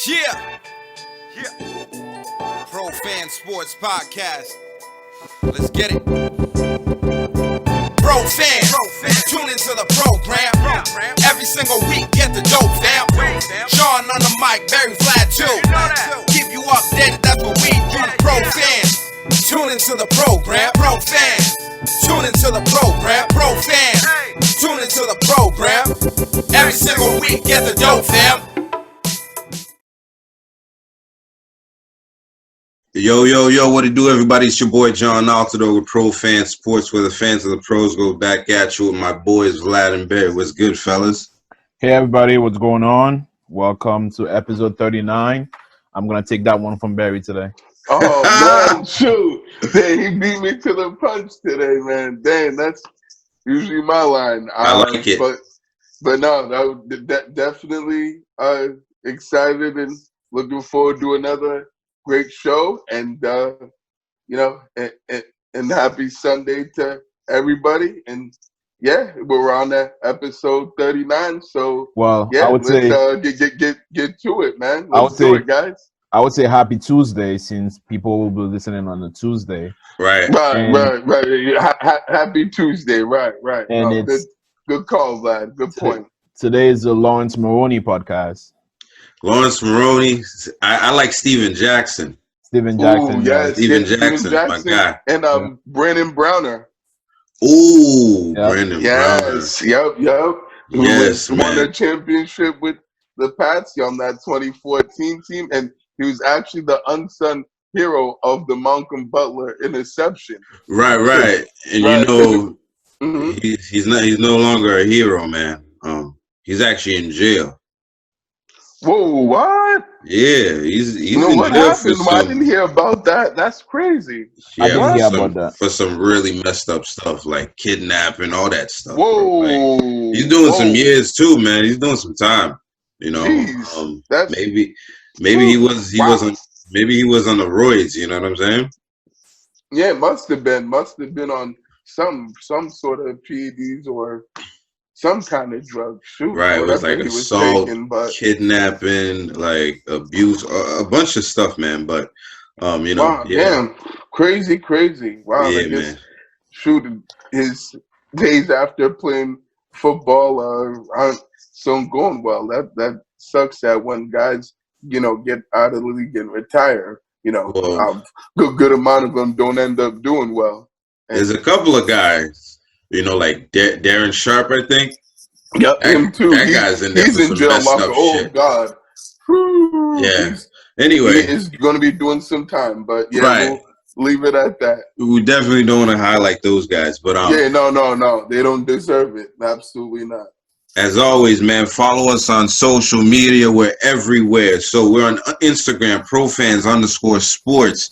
Yeah. Pro Fan Sports Podcast. Let's get it. Pro fans, tune into the program. Every single week, get the dope, fam. Sean on the mic, very flat too. Keep you updated, that's what we do. Pro fans, tune into the program. Pro fans, tune into the program. Pro fans, tune into the program. Every single week, get the dope, fam. Yo, what it do, everybody? It's your boy John Altidor with Pro Fan Sports, where the fans of the pros go back at you with my boys Vladimir. What's good, fellas? Hey, everybody, what's going on? Welcome to episode 39. I'm going to take that one from Barry today. Oh, man, shoot. Dang, he beat me to the punch today, man. Dang, that's usually my line. I like it. But no, that definitely excited and looking forward to another great show, and and happy Sunday to everybody. And yeah, we're on that episode 39. So yeah, I would let's say get to it, man. Let's do it, guys. I would say happy Tuesday, since people will be listening on a Tuesday. Right. Happy Tuesday. Right. And it's good call, Vlad. Good point. Today is the Lawrence Maroney podcast. Lawrence Maroney. I like Steven Jackson. Steven Jackson. Ooh, yes, Steven Jackson, my guy. And Brandon Browner. Ooh, Yep. Brandon Yes. Browner. Yep. Who Yes, won man. the championship with the Pats on that 2014 team, and he was actually the unsung hero of the Malcolm Butler interception. Right. And Right. you know, he's no longer a hero, man. He's actually in jail. Whoa, what? Yeah, he's You know in what jail for happened? I didn't hear about that. That's crazy. I didn't hear about that. For some really messed up stuff like kidnapping, all that stuff. Whoa. Bro. Like, he's doing some years too, man. He's doing some time. You know, Jeez, that's maybe he was maybe he was on the roids. You know what I'm saying? yeah. Must have been on some sort of PEDs or some kind of drug. Shoot, Right. It was whatever like he was assault, taking, but kidnapping, like abuse, a bunch of stuff, man. But you know, wow, yeah, damn, crazy. Wow, yeah, I guess man. shoot, his days after playing football aren't so going well. That sucks that when guys, get out of the league and retire, Well, good amount of them don't end up doing well. there's a couple of guys, like Darren Sharp, I think. Yep, him too. That guy's in there He's for in some jail. messed Like, up oh shit. God. Whew. Yeah. He He Anyway, is going to be doing some time, but yeah, right. we'll leave it at that. We definitely don't want to highlight those guys, but Yeah, no, they don't deserve it. Absolutely not. as always, man, follow us on social media. We're everywhere. So we're on Instagram, profans_sports.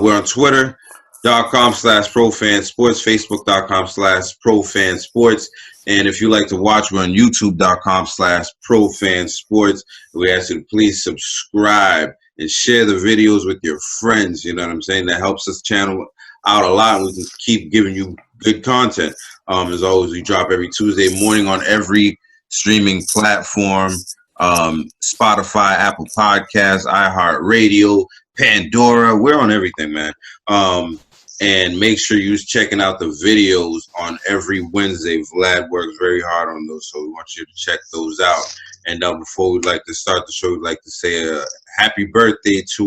We're on Twitter.com/profansports, Facebook.com/profansports. And if you like to watch, we're on YouTube.com/profansports. We ask you to please subscribe and share the videos with your friends. You know what I'm saying? That helps us channel out a lot, and we can keep giving you good content. As always, we drop every Tuesday morning on every streaming platform, Spotify, Apple Podcasts, iHeartRadio, Pandora. We're on everything, man. And make sure you're checking out the videos on every Wednesday. Vlad works very hard on those, so we want you to check those out. And before we'd like to start the show, we'd like to say a happy birthday to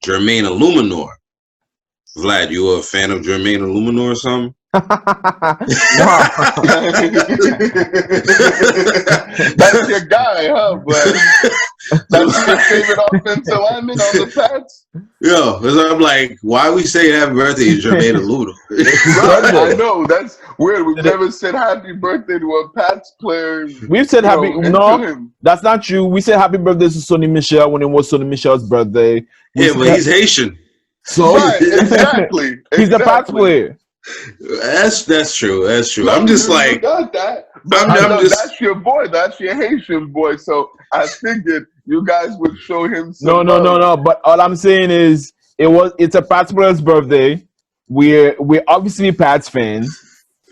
Jermaine Illuminor. Vlad, you a fan of Jermaine Illuminor or something? That's your guy, huh? But that's your favorite offensive lineman on the Pats? Yo, I'm like, why we say happy birthday to Jermaine Illuminor? Right, I know, that's weird. We've never said happy birthday to a Pats player. We've said happy. into No, him. that's not true. We said happy birthday to Sonny Michel when it was Sonny Michel's birthday. Yeah, but he's Haitian. So Right, exactly. he's the Pats player. That's true. That's true. No, I'm just you like, got that. But I'm just. that's your boy. That's your Haitian boy. So I figured you guys would show him some No. love. But all I'm saying is it's a Pats player's birthday. We're obviously Pats fans.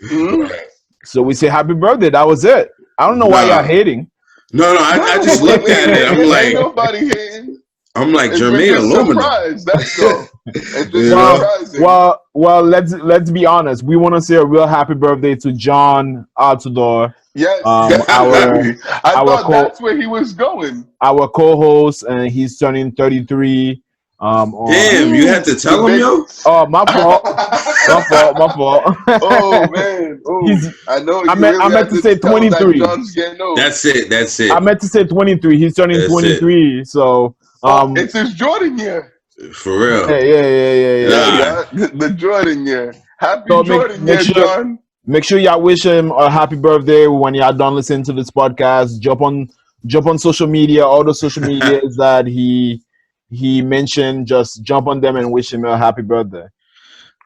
Mhm. So we say happy birthday. That was it. I don't know why Nah. y'all hating. No, I just looked at it. I'm ain't like, nobody hating. Jermaine It's aluminum. surprise. That's all. It's just You know? surprising. Well. Let's be honest. We want to say a real happy birthday to John Altidor. Yes, Our definitely. I our thought co that's where he was going. our co-host, and he's turning 33. Damn, you had to tell him, yo. Oh, my fault. My fault. Oh man. Oh, I know. I meant to say tell him that 23. John's getting old. That's it. I meant to say 23. He's turning That's 23. So it's his Jordan year. For real. Yeah. The Jordan year. Happy So Jordan year, John. Make sure y'all wish him a happy birthday when y'all done listening to this podcast. Jump on social media, all the social medias that he mentioned. Just jump on them and wish him a happy birthday.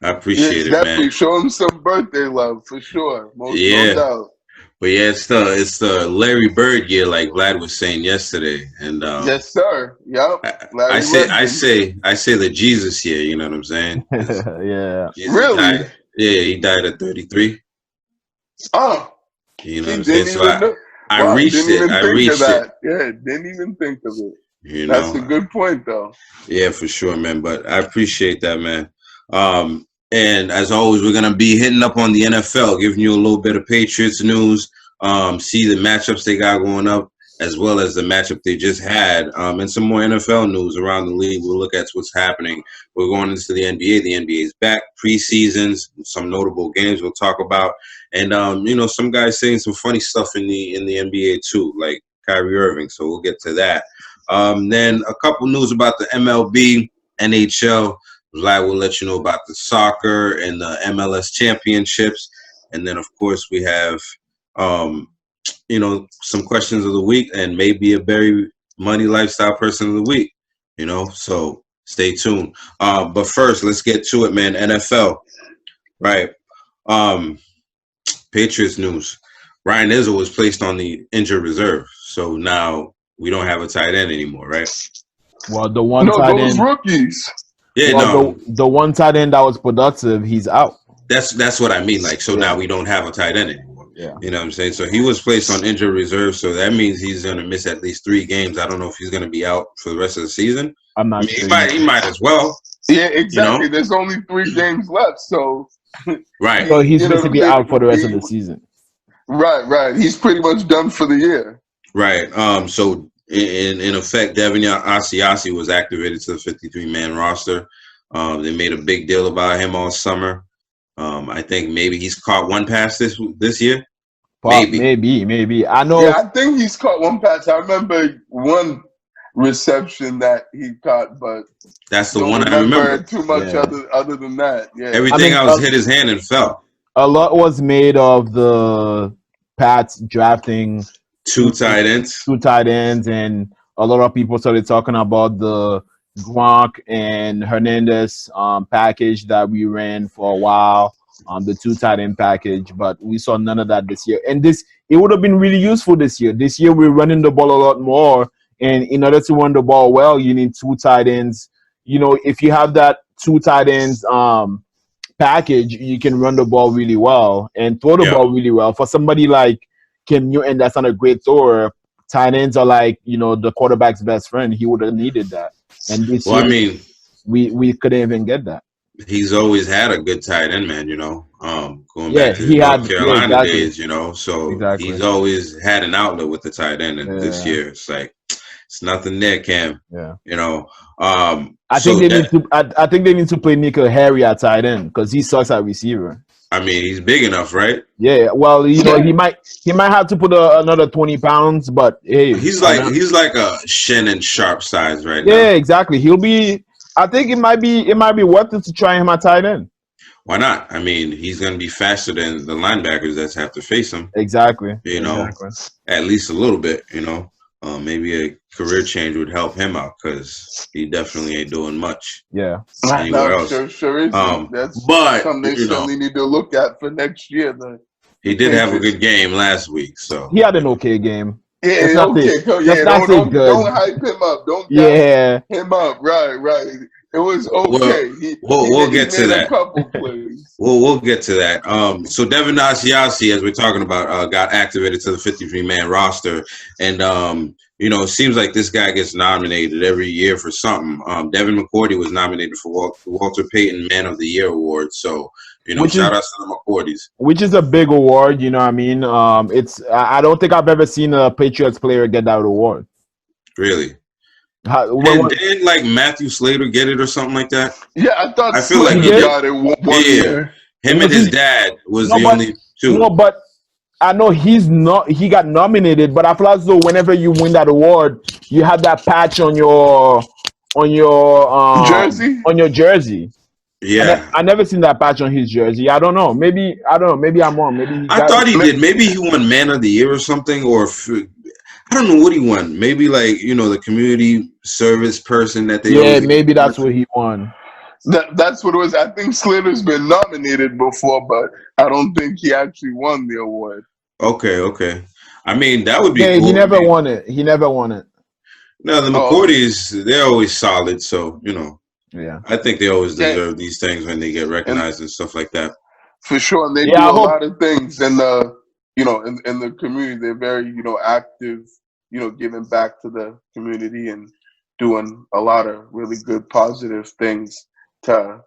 I appreciate it, definitely. man. Show him some birthday love for sure. No doubt. But yeah, it's the Larry Bird year, like Vlad was saying yesterday, and yes, sir. Yep. I say the Jesus year. You know what I'm saying? Yeah. Jesus really? Died, he died at 33. Oh. You know what I'm saying? So I reached it. Yeah, didn't even think of it. You know, that's a good point, though. Yeah, for sure, man. But I appreciate that, man. And as always, we're gonna be hitting up on the NFL, giving you a little bit of Patriots news, see the matchups they got going up, as well as the matchup they just had, and some more NFL news around the league. We'll look at what's happening. We're going into the NBA. The NBA is back, preseasons, some notable games we'll talk about, and some guys saying some funny stuff in the NBA too, like Kyrie Irving. So we'll get to that. Then a couple news about the MLB, NHL. Vlad will let you know about the soccer and the MLS championships. And then, of course, we have, some questions of the week and maybe a very money lifestyle person of the week, so stay tuned. But first, let's get to it, man. NFL, right? Patriots news. Ryan Izzo was placed on the injured reserve. So now we don't have a tight end anymore, right? Well, the one tight end. Rookies. Yeah, the one tight end that was productive, he's out. That's what I mean. Like, so now we don't have a tight end anymore. Yeah. You know what I'm saying? So he was placed on injured reserve, so that means he's going to miss at least 3 games. I don't know if he's going to be out for the rest of the season. I'm not sure. He might as well. Yeah, exactly. There's only 3 games left, so right. So he's going to be out for the rest of the season. Right. He's pretty much done for the year. Right. So in effect, Vladimir was activated to the 53-man roster. They made a big deal about him all summer. I think maybe he's caught 1 pass this year. Maybe. I know. Yeah, I think he's caught 1 pass. I remember 1 reception that he caught, but that's the one I remember. Too much other than that. Yeah. Everything else hit his hand and fell. A lot was made of the Pats drafting 2 tight ends, and a lot of people started talking about the Gronk and Hernandez package that we ran for a while, the 2 tight end package, but we saw none of that this year. And it would have been really useful this year. This year we're running the ball a lot more, and in order to run the ball well, you need 2 tight ends. If you have that 2 tight ends package, you can run the ball really well and throw the ball really well. For somebody like Cam Newton, that's not a great thrower. Tight ends are like, the quarterback's best friend. He would have needed that. And this year, we couldn't even get that. He's always had a good tight end, man, going back to the North Carolina days, so he's always had an outlet with the tight end. And this year, it's like, it's nothing there, Cam. I think they need to play Nickel Harry at tight end because he sucks at receiver. I mean, he's big enough, right? Yeah. Well, he might have to put another 20 pounds, but hey, he's like a Shannon Sharp size right now. Yeah, exactly. He'll be. I think it might be worth it to try him at tight end. Why not? I mean, he's going to be faster than the linebackers that have to face him. Exactly. At least a little bit. Maybe a career change would help him out because he definitely ain't doing much. Yeah. Anywhere else. Sure is. That's but something they certainly need to look at for next year. He did have a good game last week, so he had an okay game. Yeah, don't hype him up. Don't gas him up. Right. It was Well, okay. we'll get to made that. a couple plays. We'll get to that. So Devin Asiasi, as we're talking about, got activated to the 53-man roster, and it seems like this guy gets nominated every year for something. Devin McCourty was nominated for Walter Payton Man of the Year award. So shout out to the McCourtys. Which is a big award, you know what I mean? I don't think I've ever seen a Patriots player get that award. Really? Didn't like Matthew Slater get it or something like that? Yeah, I thought I feel like he got it one year. Him and his dad was the only two. No, but I know he got nominated, but I feel as though whenever you win that award, you have that patch on your jersey. On your jersey. Yeah, I never seen that patch on his jersey. I don't know. Maybe I'm wrong. Maybe I thought he did. Maybe he won Man of the Year or something, or I don't know what he won. Maybe like the community service person that they. Yeah, maybe that's what he won. That's what it was. I think Slater's been nominated before, but I don't think he actually won the award. Okay. I mean, that would be. Yeah, cool. He never won it. No, the McCourtys, they're always solid. So Yeah, I think they always deserve these things when they get recognized and stuff like that. For sure, and they do a lot of things in the in the community. They're very active, giving back to the community and doing a lot of really good positive things to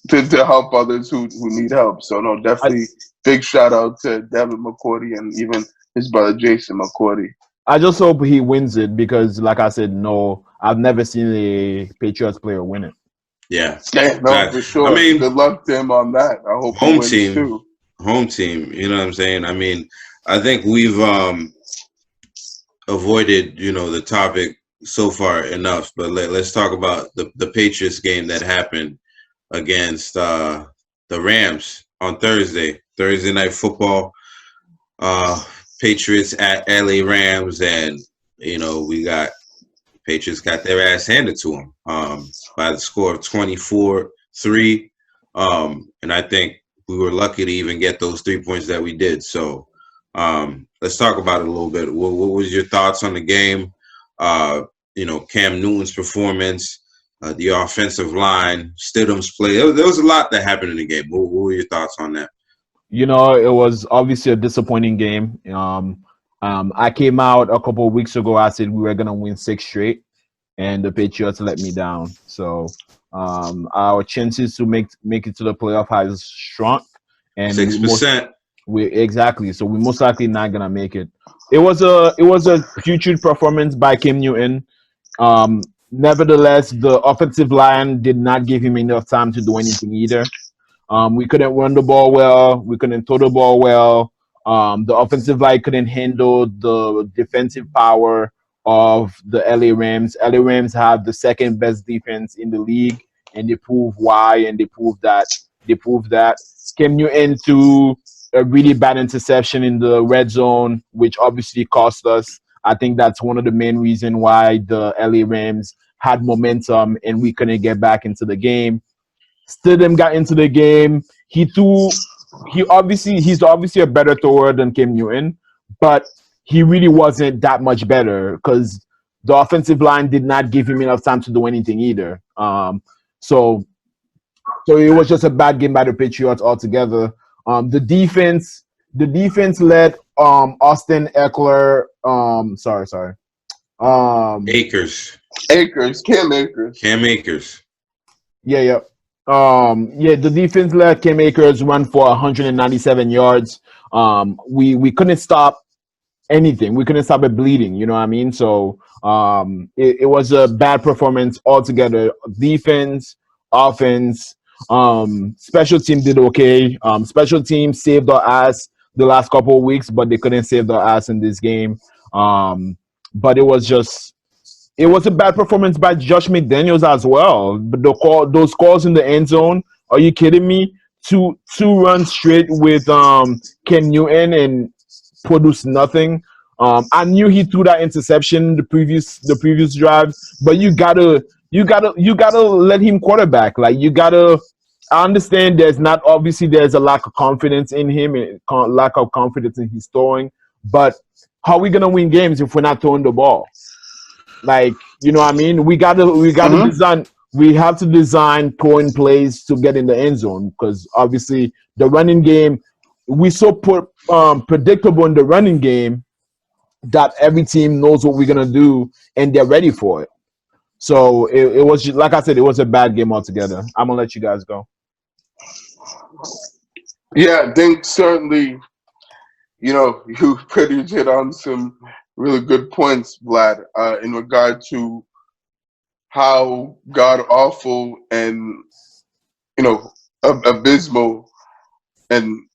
to help others who need help. So no, definitely big shout out to Devin McCourty and even his brother Jason McCourty. I just hope he wins it because, like I said, no, I've never seen a Patriots player win it. Yeah, for sure. I mean, good luck to him on that. I hope home he wins team too. Home team, you know what I'm saying? I mean, I think we've avoided the topic so far enough, but let's talk about the Patriots game that happened against the Rams on Thursday night football. Patriots at LA Rams, and Patriots got their ass handed to them by the score of 24-3, and I think we were lucky to even get those 3 points that we did. So let's talk about it a little bit. What was your thoughts on the game? Cam Newton's performance, the offensive line, Stidham's play. There was a lot that happened in the game. What were your thoughts on that? It was obviously a disappointing game. I came out a couple of weeks ago. I said we were gonna win 6 straight, and the Patriots let me down. So our chances to make it to the playoff has shrunk, and 6%. So we're most likely not gonna make it. It was a putrid performance by Cam Newton. Nevertheless, the offensive line did not give him enough time to do anything either. We couldn't run the ball well. We couldn't throw the ball well. The offensive line couldn't handle the defensive power of the LA Rams. LA Rams have the second best defense in the league, and they prove why, and they prove that. Cam Newton to a really bad interception in the red zone, which obviously cost us. I think that's one of the main reasons why the LA Rams had momentum and we couldn't get back into the game. Stidham got into the game. He's obviously a better thrower than Cam Newton, but he really wasn't that much better because the offensive line did not give him enough time to do anything either. So it was just a bad game by the Patriots altogether. The defense led Austin Eckler. Cam Akers. Yeah. The defense led Cam Akers run for 197 yards. We couldn't stop anything. We couldn't stop it bleeding. You know what I mean? So it was a bad performance altogether. Defense, offense, special team did okay. Special team saved our ass the last couple of weeks, but they couldn't save their ass in this game. But it was a bad performance by Josh McDaniels as well. But those calls in the end zone, are you kidding me? Two runs straight with Cam Newton and produce nothing. I knew he threw that interception the previous drive, but you gotta let him quarterback. Like I understand there's a lack of confidence in him and lack of confidence in his throwing, but how are we gonna win games if we're not throwing the ball? Like, you know what I mean? We gotta we have to design throwing plays to get in the end zone because obviously the running game, we so predictable in the running game that every team knows what we're gonna do and they're ready for it. So it was like I said, it was a bad game altogether. I'm gonna let you guys go. Yeah, I think certainly, you pretty much hit on some really good points, Vlad, in regard to how god awful and abysmal and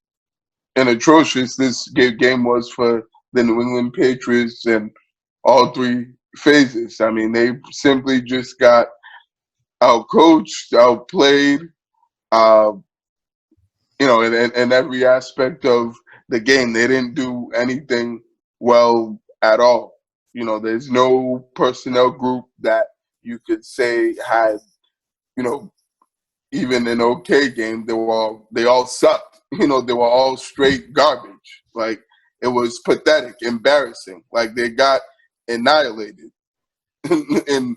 atrocious this game was for the New England Patriots in all three phases. I mean, they simply just got outcoached, outplayed, uh, in every aspect of the game. They didn't do anything well at all. There's no personnel group that you could say had, even an okay game. They all sucked. They were all straight garbage. Like, it was pathetic, embarrassing. Like, they got annihilated in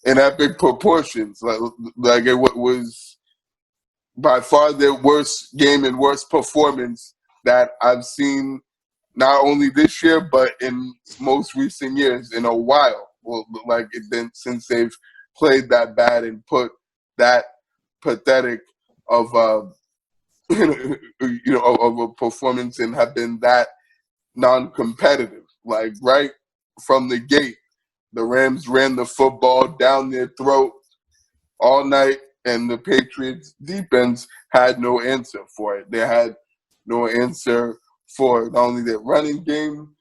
epic proportions. Like it was by far their worst game and worst performance that I've seen, not only this year but in most recent years, in a while. Well, like since they've played that bad and put that pathetic of of a performance and have been that non-competitive. Like, right from the gate, the Rams ran the football down their throat all night, and the Patriots defense had no answer for it. They had no answer for not only their running game,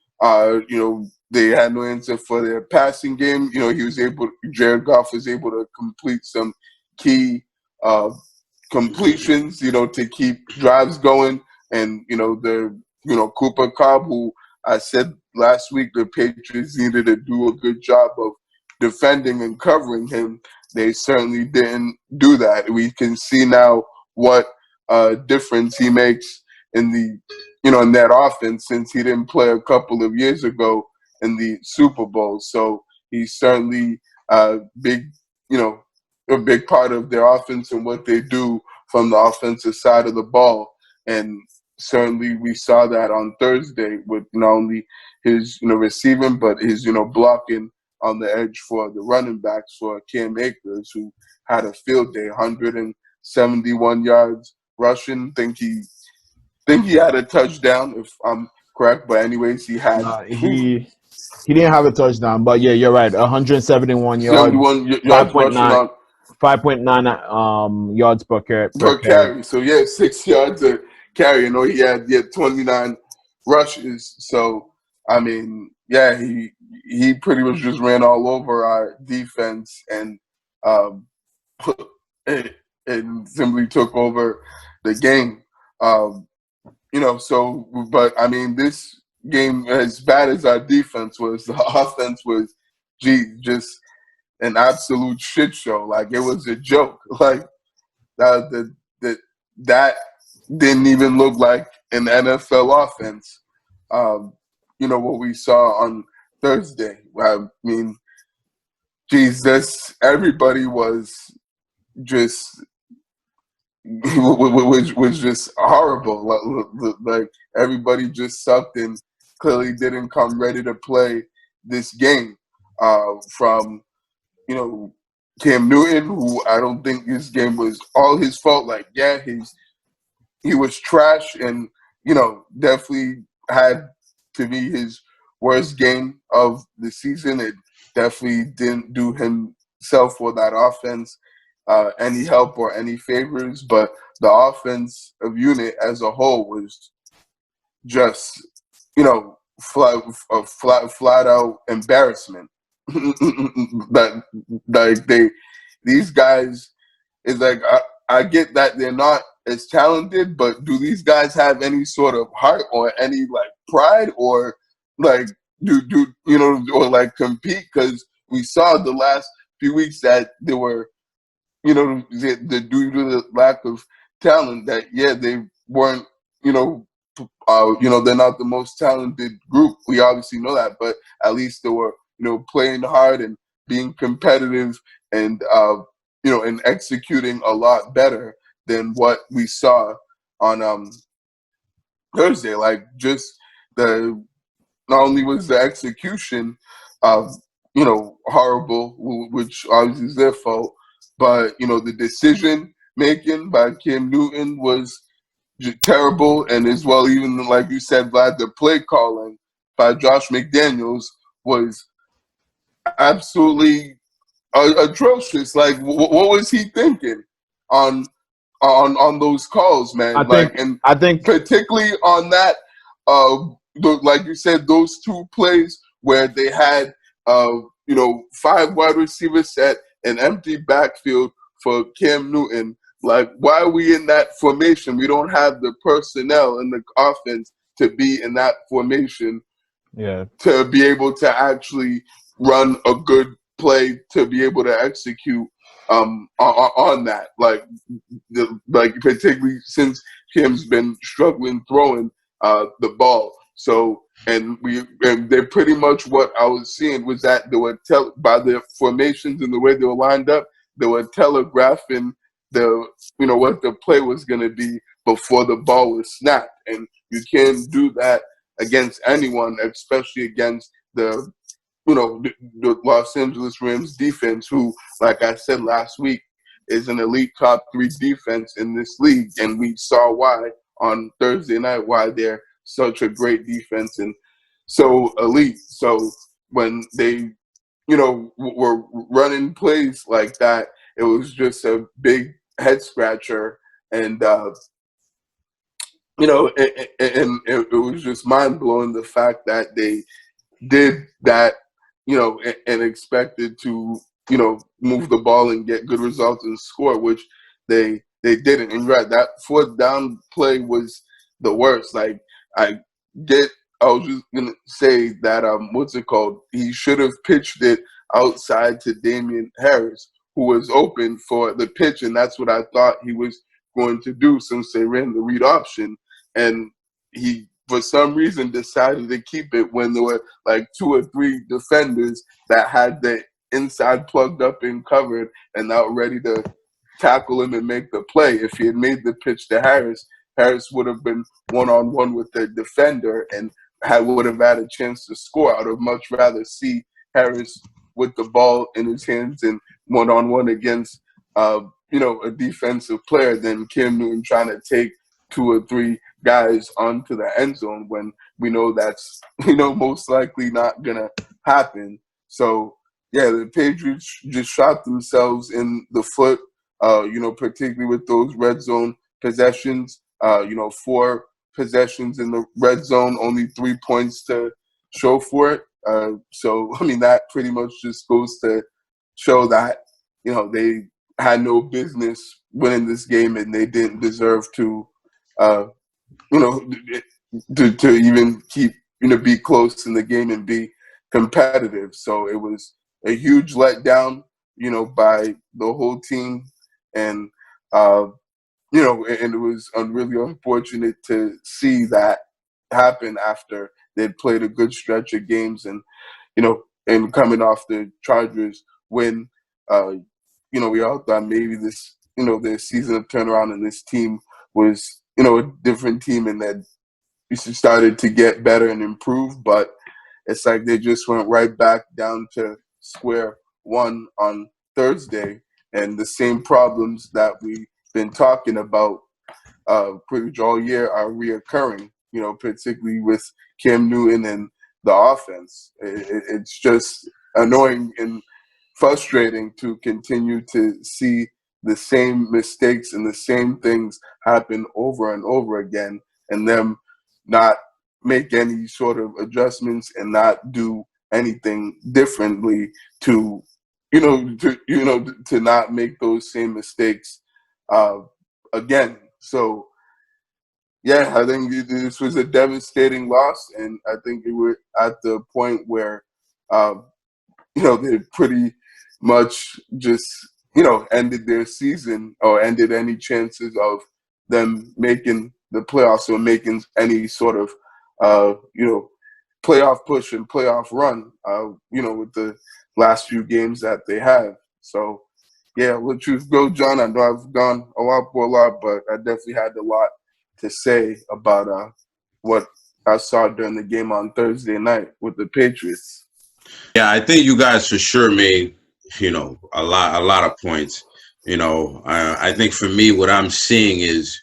they had no answer for their passing game. Jared Goff was able to complete some key completions, to keep drives going. And, Cooper Cobb, who I said last week the Patriots needed to do a good job of defending and covering him. They certainly didn't do that. We can see now what difference he makes in in that offense, since he didn't play a couple of years ago in the Super Bowl. So he's certainly a big part of their offense and what they do from the offensive side of the ball. And certainly we saw that on Thursday with not only his receiving, but his blocking on the edge for the running backs for Cam Akers, who had a field day, 171 yards rushing. Think he had a touchdown, if I'm correct. But anyways, he had He didn't have a touchdown, but yeah, you're right. 171 yards, 71 yards rushing on 5.9 yards per per carry. carry. So yeah, 6 yards a carry. He had 29 rushes. So I mean, yeah, he pretty much just ran all over our defense and and simply took over the game. But I mean, this game, as bad as our defense was, the offense was, just an absolute shit show. Like, it was a joke. Like, that didn't even look like an NFL offense. What we saw on Thursday. I mean, everybody was just was just horrible. Like everybody just sucked and clearly didn't come ready to play this game. From Cam Newton, who I don't think this game was all his fault. Like, yeah, he was trash and definitely had to be his worst game of the season. It definitely didn't do himself or that offense any help or any favors, but the offensive unit as a whole was just, flat out embarrassment. These guys is like, I get that they're not as talented, but do these guys have any sort of heart or any like pride or like do or like compete? Because we saw the last few weeks that they were, due to the lack of talent, that they weren't, they're not the most talented group. We obviously know that, but at least they were, playing hard and being competitive and and executing a lot better than what we saw on Thursday. Like, just the not only was the execution horrible, which obviously is their fault, but the decision making by Cam Newton was terrible, and as well, even like you said, Vlad, the play calling by Josh McDaniels was absolutely atrocious. Like, what was he thinking on those calls, man? I think Particularly on that, like you said, those two plays where they had, 5 wide receivers set, an empty backfield for Cam Newton. Like, why are we in that formation? We don't have the personnel in the offense to be in that formation. Yeah. To be able to actually run a good play, to be able to execute on that, like particularly since Cam's been struggling throwing the ball. So, and they're pretty much what I was seeing was that they were by their formations and the way they were lined up, they were telegraphing what the play was going to be before the ball was snapped, and you can't do that against anyone, especially against the Los Angeles Rams defense, who, like I said last week, is an elite top 3 defense in this league, and we saw why on Thursday night, why they're such a great defense and so elite. So when they, were running plays like that, it was just a big head scratcher, and it was just mind blowing, the fact that they did that, and expected to, move the ball and get good results and score, which they didn't. And right, that 4th down play was the worst. Like, I was just gonna say that what's it called? He should have pitched it outside to Damian Harris, who was open for the pitch, and that's what I thought he was going to do since they ran the read option. And he, for some reason, decided to keep it when there were like 2 or 3 defenders that had the inside plugged up and covered and now ready to tackle him and make the play. If he had made the pitch to Harris, Harris would have been one-on-one with the defender and would have had a chance to score. I would have much rather see Harris with the ball in his hands and one-on-one against a defensive player than Cam Newton trying to take 2 or 3 guys onto the end zone when we know that's most likely not gonna happen. So yeah, the Patriots just shot themselves in the foot, particularly with those red zone possessions. 4 possessions in the red zone, only 3 points to show for it. So I mean, that pretty much just goes to show that they had no business winning this game, and they didn't deserve to to even keep, be close in the game and be competitive. So it was a huge letdown, by the whole team. And, and it was really unfortunate to see that happen after they'd played a good stretch of games and, and coming off the Chargers win, we all thought maybe this, their season of turnaround and this team was, a different team, and that we started to get better and improve, but it's like they just went right back down to square one on Thursday, and the same problems that we've been talking about pretty much all year are reoccurring, particularly with Cam Newton and the offense. It's just annoying and frustrating to continue to see the same mistakes and the same things happen over and over again, and them not make any sort of adjustments and not do anything differently to not make those same mistakes again. So yeah, I think this was a devastating loss, and I think we were at the point where they pretty much just ended their season, or ended any chances of them making the playoffs or making any sort of playoff push and playoff run with the last few games that they have. So Yeah, well, truth go, John. I know I've gone a lot for a lot, but I definitely had a lot to say about what I saw during the game on Thursday night with the Patriots. Yeah, I think you guys for sure made, a lot of points. I think for me, what I'm seeing is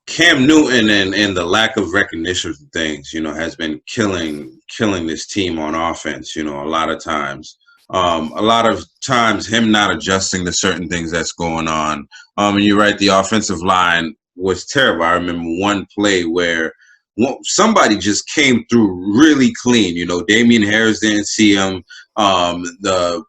Cam Newton and the lack of recognition of things, has been killing this team on offense. A lot of times. A lot of times, him not adjusting to certain things that's going on. And you're right, the offensive line was terrible. I remember one play where somebody just came through really clean. Damian Harris didn't see him. The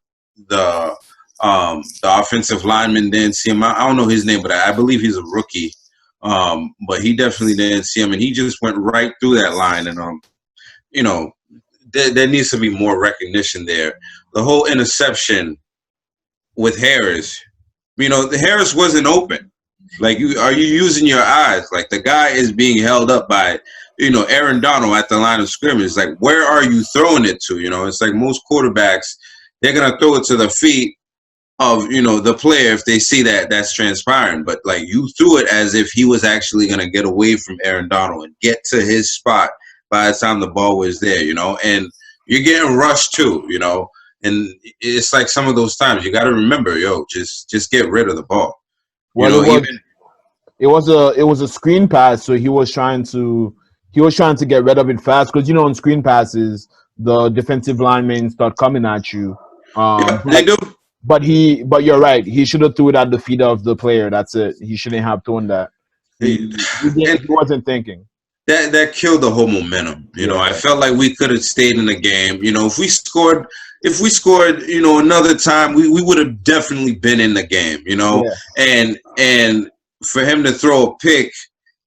offensive lineman didn't see him. I don't know his name, but I believe he's a rookie. But he definitely didn't see him, and he just went right through that line. And there needs to be more recognition there. The whole interception with Harris, the Harris wasn't open. Like, are you using your eyes? Like, the guy is being held up by, Aaron Donald at the line of scrimmage. Like, where are you throwing it to? It's like most quarterbacks, they're gonna throw it to the feet of, the player if they see that that's transpiring. But, like, you threw it as if he was actually gonna get away from Aaron Donald and get to his spot by the time the ball was there, and you're getting rushed too, and it's like some of those times you got to remember, just get rid of the ball. Well, it was a screen pass, so he was trying to get rid of it fast because on screen passes the defensive linemen start coming at you. They do. But you're right. He should have threw it at the feet of the player. That's it. He shouldn't have thrown that. He wasn't thinking. That killed the whole momentum. I felt like we could have stayed in the game. If we scored, another time, we would have definitely been in the game. Yeah. And for him to throw a pick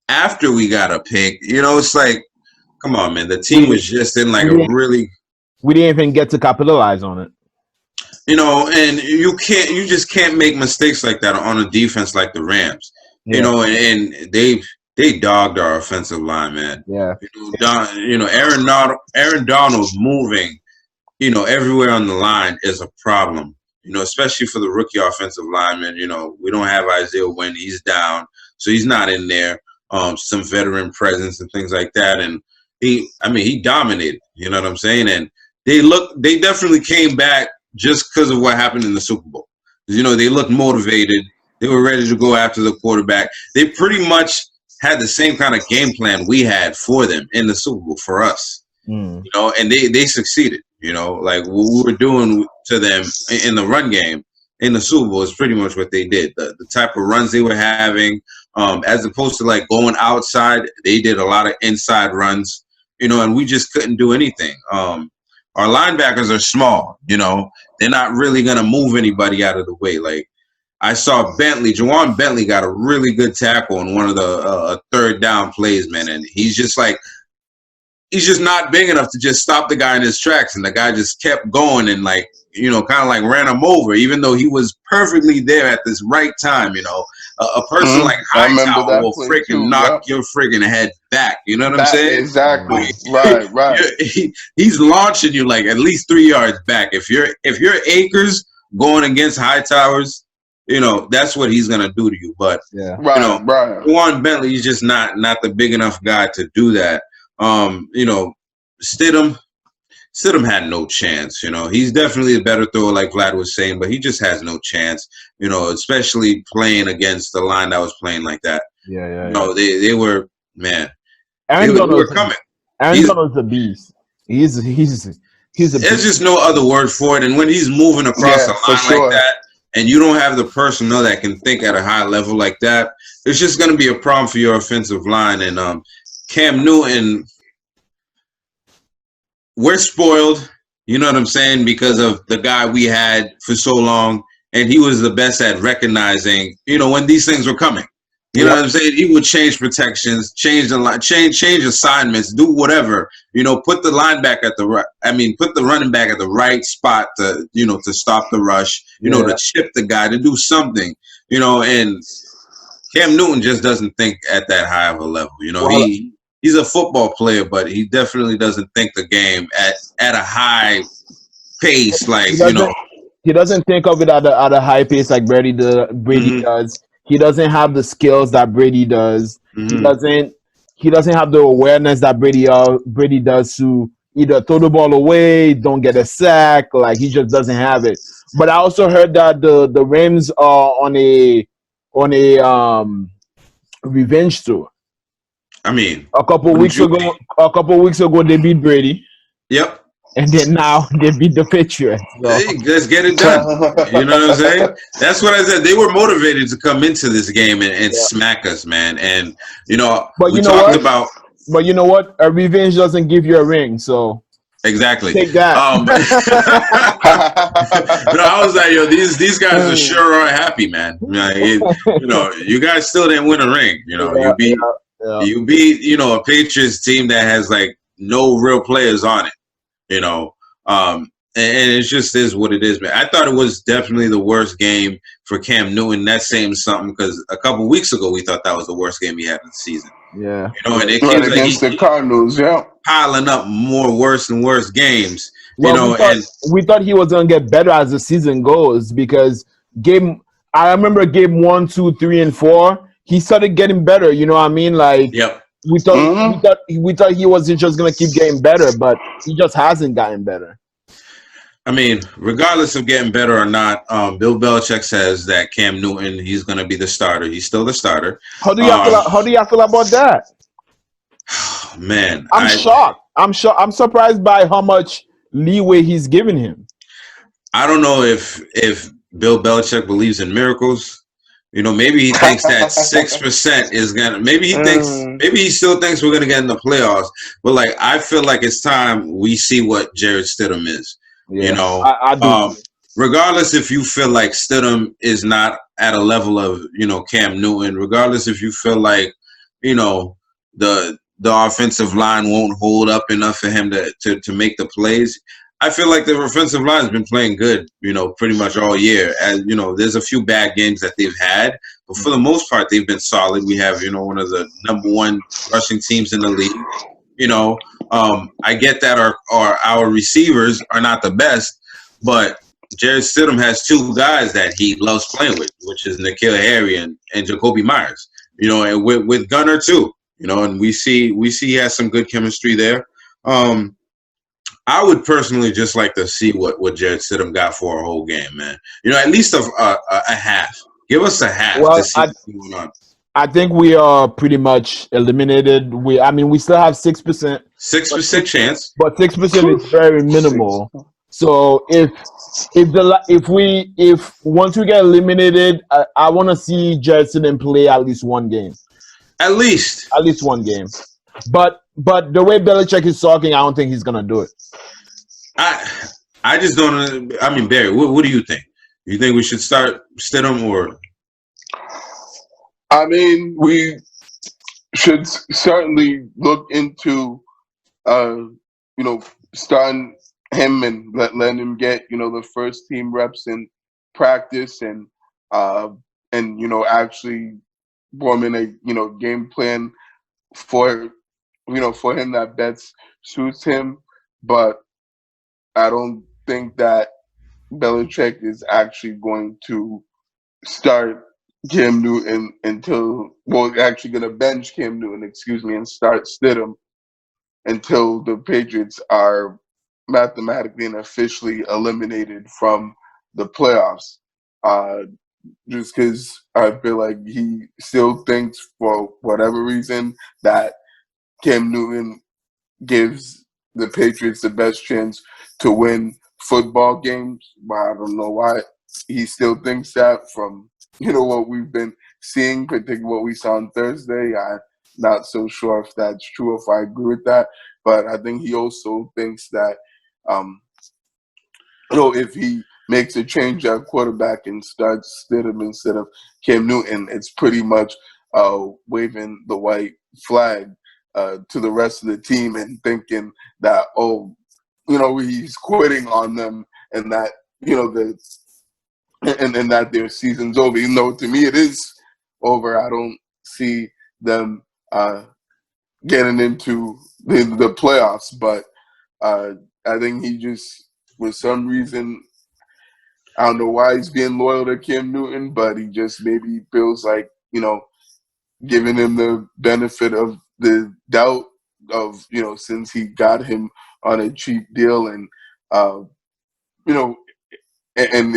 after we got a pick, it's like, come on, man. The team was just in like a really. We didn't even get to capitalize on it. And you just can't make mistakes like that on a defense like the Rams. Yeah. And they dogged our offensive line, man. Yeah. Aaron Donald's moving, everywhere on the line is a problem. Especially for the rookie offensive lineman. We don't have Isaiah Wynn. He's down, so he's not in there. Some veteran presence and things like that. And he dominated. You know what I'm saying? And they definitely came back just because of what happened in the Super Bowl. They looked motivated. They were ready to go after the quarterback. They pretty much had the same kind of game plan we had for them in the Super Bowl for us. And they succeeded. Like what we were doing to them in the run game in the Super Bowl is pretty much what they did. The type of runs they were having, as opposed to like going outside, they did a lot of inside runs, and we just couldn't do anything. Our linebackers are small, they're not really going to move anybody out of the way. Like I saw Juwan Bentley got a really good tackle on one of the third down plays, man. And he's just not big enough to just stop the guy in his tracks. And the guy just kept going and kind of like ran him over, even though he was perfectly there at this right time. A person like Hightower will freaking knock your freaking head back. You know what I'm saying? Exactly. Right. He's launching you like at least 3 yards back. If you're Akers going against Hightower's, that's what he's gonna do to you. But Juwan Bentley is just not the big enough guy to do that. Stidham had no chance. He's definitely a better thrower, like Vlad was saying, but he just has no chance. Especially playing against the line that was playing like that. They were, man. Aaron Donald were coming. Aaron Donald's a beast. He's a beast. There's just no other word for it. And when he's moving across the line like that, and you don't have the personnel that can think at a high level like that, it's just going to be a problem for your offensive line. And Cam Newton, we're spoiled, you know what I'm saying, because of the guy we had for so long, and he was the best at recognizing, when these things were coming. You know what I'm saying? He would change protections, change the line, change assignments, do whatever. Put the linebacker at the right. Put the running back at the right spot to to stop the rush. To chip the guy, to do something. And Cam Newton just doesn't think at that high of a level. He's a football player, but he definitely doesn't think the game at a high pace. Like He doesn't think of it at a high pace like Brady Hmm. does. He doesn't have the skills that Brady does. He Hmm. doesn't he doesn't have the awareness that Brady does to either throw the ball away, don't get a sack. Like he just doesn't have it. But I also heard that the Rams are on a revenge tour. I mean, A couple wouldn't weeks you ago, be? they beat Brady, Yep. and then now they beat the Patriots. So, Hey, let's get it done. You know what I'm saying? That's what I said. They were motivated to come into this game and yeah. smack us, man. And But we you know talked what? about But you know what? A revenge doesn't give you a ring, so exactly. take that. No, I was like, yo, these guys are sure are happy, man. Like, you guys still didn't win a ring. Yeah, yeah, yeah. You beat a Patriots team that has like no real players on it. You know, and it just is what it is, man. I thought it was definitely the worst game for Cam Newton. That's saying something because a couple weeks ago we thought that was the worst game he had in the season. Yeah. And it Right seems like against the Cardinals, yeah. piling up more worse and worse games. Well, And we thought he was gonna get better as the season goes because game. I remember game 1, 2, 3, and 4. He started getting better. You know what I mean? Like yep. we thought he was just gonna keep getting better, but he just hasn't gotten better. I mean, regardless of getting better or not, Bill Belichick says that Cam Newton, he's going to be the starter. He's still the starter. How do y'all feel about that? Man, I'm shocked. I'm surprised by how much leeway he's giving him. I don't know if Bill Belichick believes in miracles. Maybe he thinks that 6% is gonna. Maybe he still thinks we're gonna get in the playoffs. But like, I feel like it's time we see what Jared Stidham is. Yeah, I do. Regardless if you feel like Stidham is not at a level of Cam Newton. Regardless if you feel like the offensive line won't hold up enough for him to make the plays. I feel like the offensive line has been playing good, pretty much all year. As there's a few bad games that they've had, but for the most part, they've been solid. We have, one of the #1 rushing teams in the league. I get that our receivers are not the best, but Jared Stidham has two guys that he loves playing with, which is N'Keal Harry and Jacoby Myers. And with Gunner too. And we see he has some good chemistry there. I would personally just like to see what Jared Stidham got for a whole game, man. At least a half. Give us a half to see what's going on. I think we are pretty much eliminated. We still have 6%. 6% chance, but 6% is very minimal. So if once we get eliminated, I want to see Jared Stidham play at least one game. At least one game. But the way Belichick is talking, I don't think he's gonna do it. I just don't. I mean, Barry, what do you think? You think we should start Stidham or? I mean, we should certainly look into, starting him and letting him get, the first team reps in practice and actually forming a, game plan for him that best suits him. But I don't think that Belichick is actually going to start Cam Newton actually going to bench Cam Newton, and start Stidham until the Patriots are mathematically and officially eliminated from the playoffs. Just because I feel like he still thinks, for whatever reason, that Cam Newton gives the Patriots the best chance to win football games. But I don't know why he still thinks that from, what we've been seeing, particularly what we saw on Thursday. I'm not so sure if that's true, if I agree with that. But I think he also thinks that, if he makes a change at quarterback and starts Stidham instead of Cam Newton, it's pretty much waving the white flag to the rest of the team and thinking that, he's quitting on them and that, and that their season's over. Even though to me it is over, I don't see them getting into the playoffs. But I think he just, for some reason, I don't know why he's being loyal to Cam Newton, but he just maybe feels like, giving him the benefit of the doubt of, since he got him on a cheap deal and, you know, and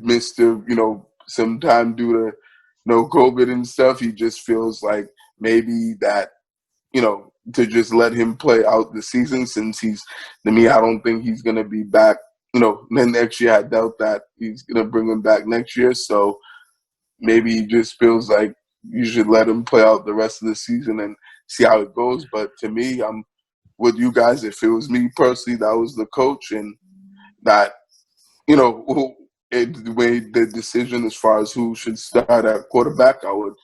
missed, some time due to no COVID and stuff. He just feels like maybe that, to just let him play out the season since to me, I don't think he's going to be back, then next year. I doubt that he's going to bring him back next year. So maybe he just feels like you should let him play out the rest of the season and see how it goes. But to me, I'm with you guys. If it was me personally, that was the coach and that, it made the decision as far as who should start at quarterback, I would,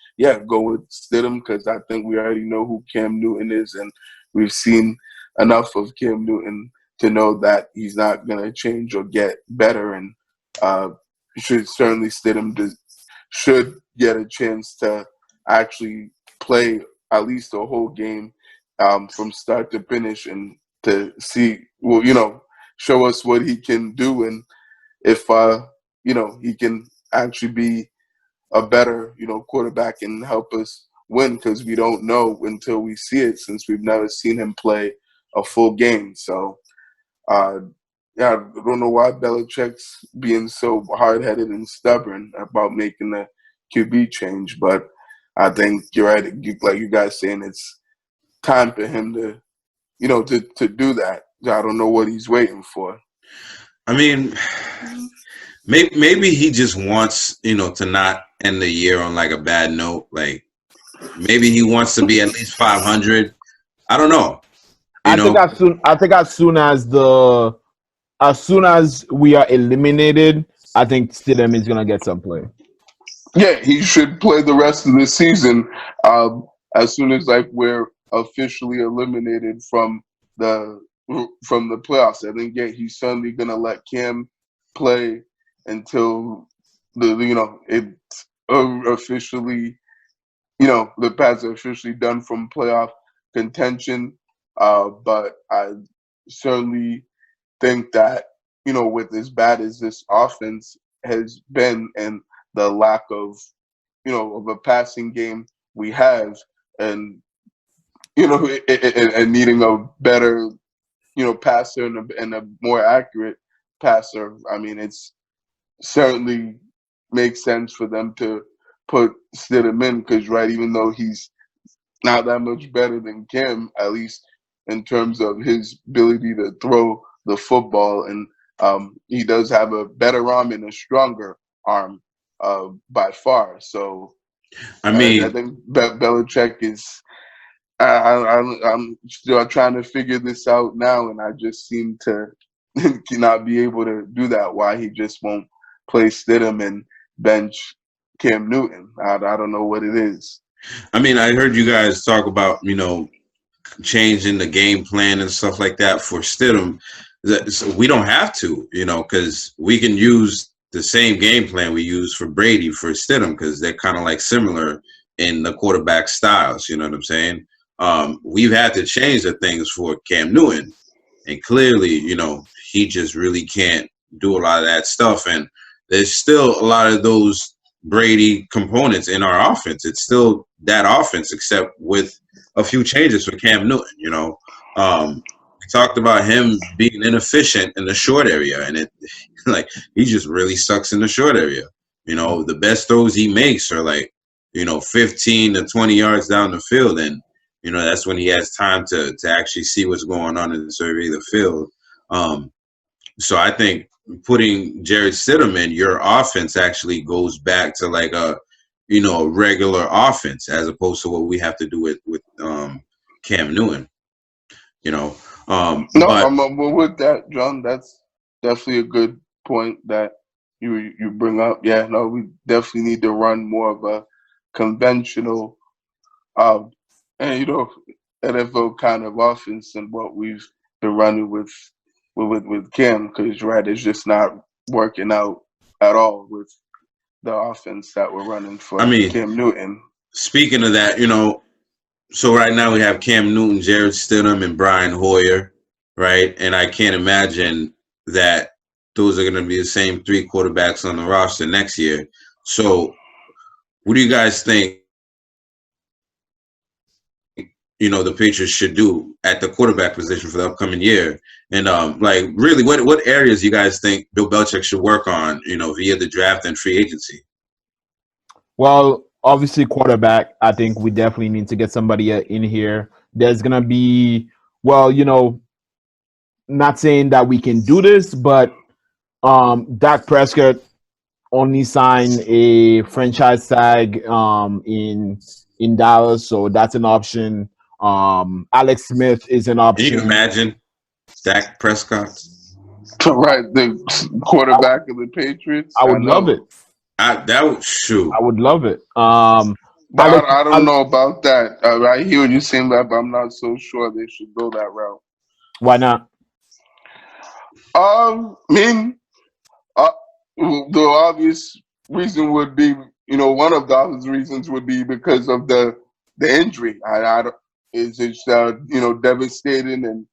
go with Stidham because I think we already know who Cam Newton is, and we've seen enough of Cam Newton to know that he's not going to change or get better. And Stidham should get a chance to actually play at least a whole game from start to finish and to see, show us what he can do and if he can actually be a better quarterback and help us win, because we don't know until we see it since we've never seen him play a full game. So I don't know why Belichick's being so hard-headed and stubborn about making the QB change, but I think you're right. Like you guys saying, it's time for him to to do that. I don't know what he's waiting for. I mean, maybe he just wants, to not end the year on like a bad note. Like maybe he wants to be at least 500. I don't know. I think as soon as we are eliminated, I think Stidham is gonna get some play. Yeah, he should play the rest of the season. As soon as we're officially eliminated from the playoffs, I think he's certainly gonna let Cam play until it's officially the Pats are officially done from playoff contention. But I certainly think that with as bad as this offense has been and the lack of of a passing game we have, and and needing a better passer and a more accurate passer. I mean, it's certainly makes sense for them to put Stidham in because, right, even though he's not that much better than Cam, at least in terms of his ability to throw the football, and he does have a better arm and a stronger arm by far. So, I mean, I think Belichick is. I'm still trying to figure this out now, and I just seem to not be able to do that. Why he just won't play Stidham and bench Cam Newton? I don't know what it is. I mean, I heard you guys talk about changing the game plan and stuff like that for Stidham. So we don't have to, because we can use the same game plan we use for Brady for Stidham because they're kind of like similar in the quarterback styles. You know what I'm saying? We've had to change the things for Cam Newton, and clearly, he just really can't do a lot of that stuff. And there's still a lot of those Brady components in our offense. It's still that offense, except with a few changes for Cam Newton. We talked about him being inefficient in the short area, and he just really sucks in the short area. The best throws he makes are 15 to 20 yards down the field, and that's when he has time to actually see what's going on and survey the field. So I think putting Jared Stidham in, your offense actually goes back to a regular offense as opposed to what we have to do with Cam Newton. No, I'm with that, John. That's definitely a good point that you bring up. Yeah, no, we definitely need to run more of a conventional and NFL kind of offense than what we've been running with Cam, because right, it's just not working out at all with the offense that we're running for Cam Newton. Speaking of that, so right now we have Cam Newton, Jared Stidham, and Brian Hoyer, right? And I can't imagine that those are going to be the same 3 quarterbacks on the roster next year. So, what do you guys think? The Patriots should do at the quarterback position for the upcoming year, and really, what areas you guys think Bill Belichick should work on? Via the draft and free agency. Well, obviously, quarterback. I think we definitely need to get somebody in here. There's gonna be, not saying that we can do this, but Dak Prescott only signed a franchise tag in Dallas, so that's an option. Alex Smith is an option. Can you imagine Dak Prescott? Right, the quarterback of the Patriots. I would love it. I would love it. But I don't know about that. I hear what you're saying, but I'm not so sure they should go that route. Why not? The obvious reason would be, one of the obvious reasons would be because of the injury. It's devastating and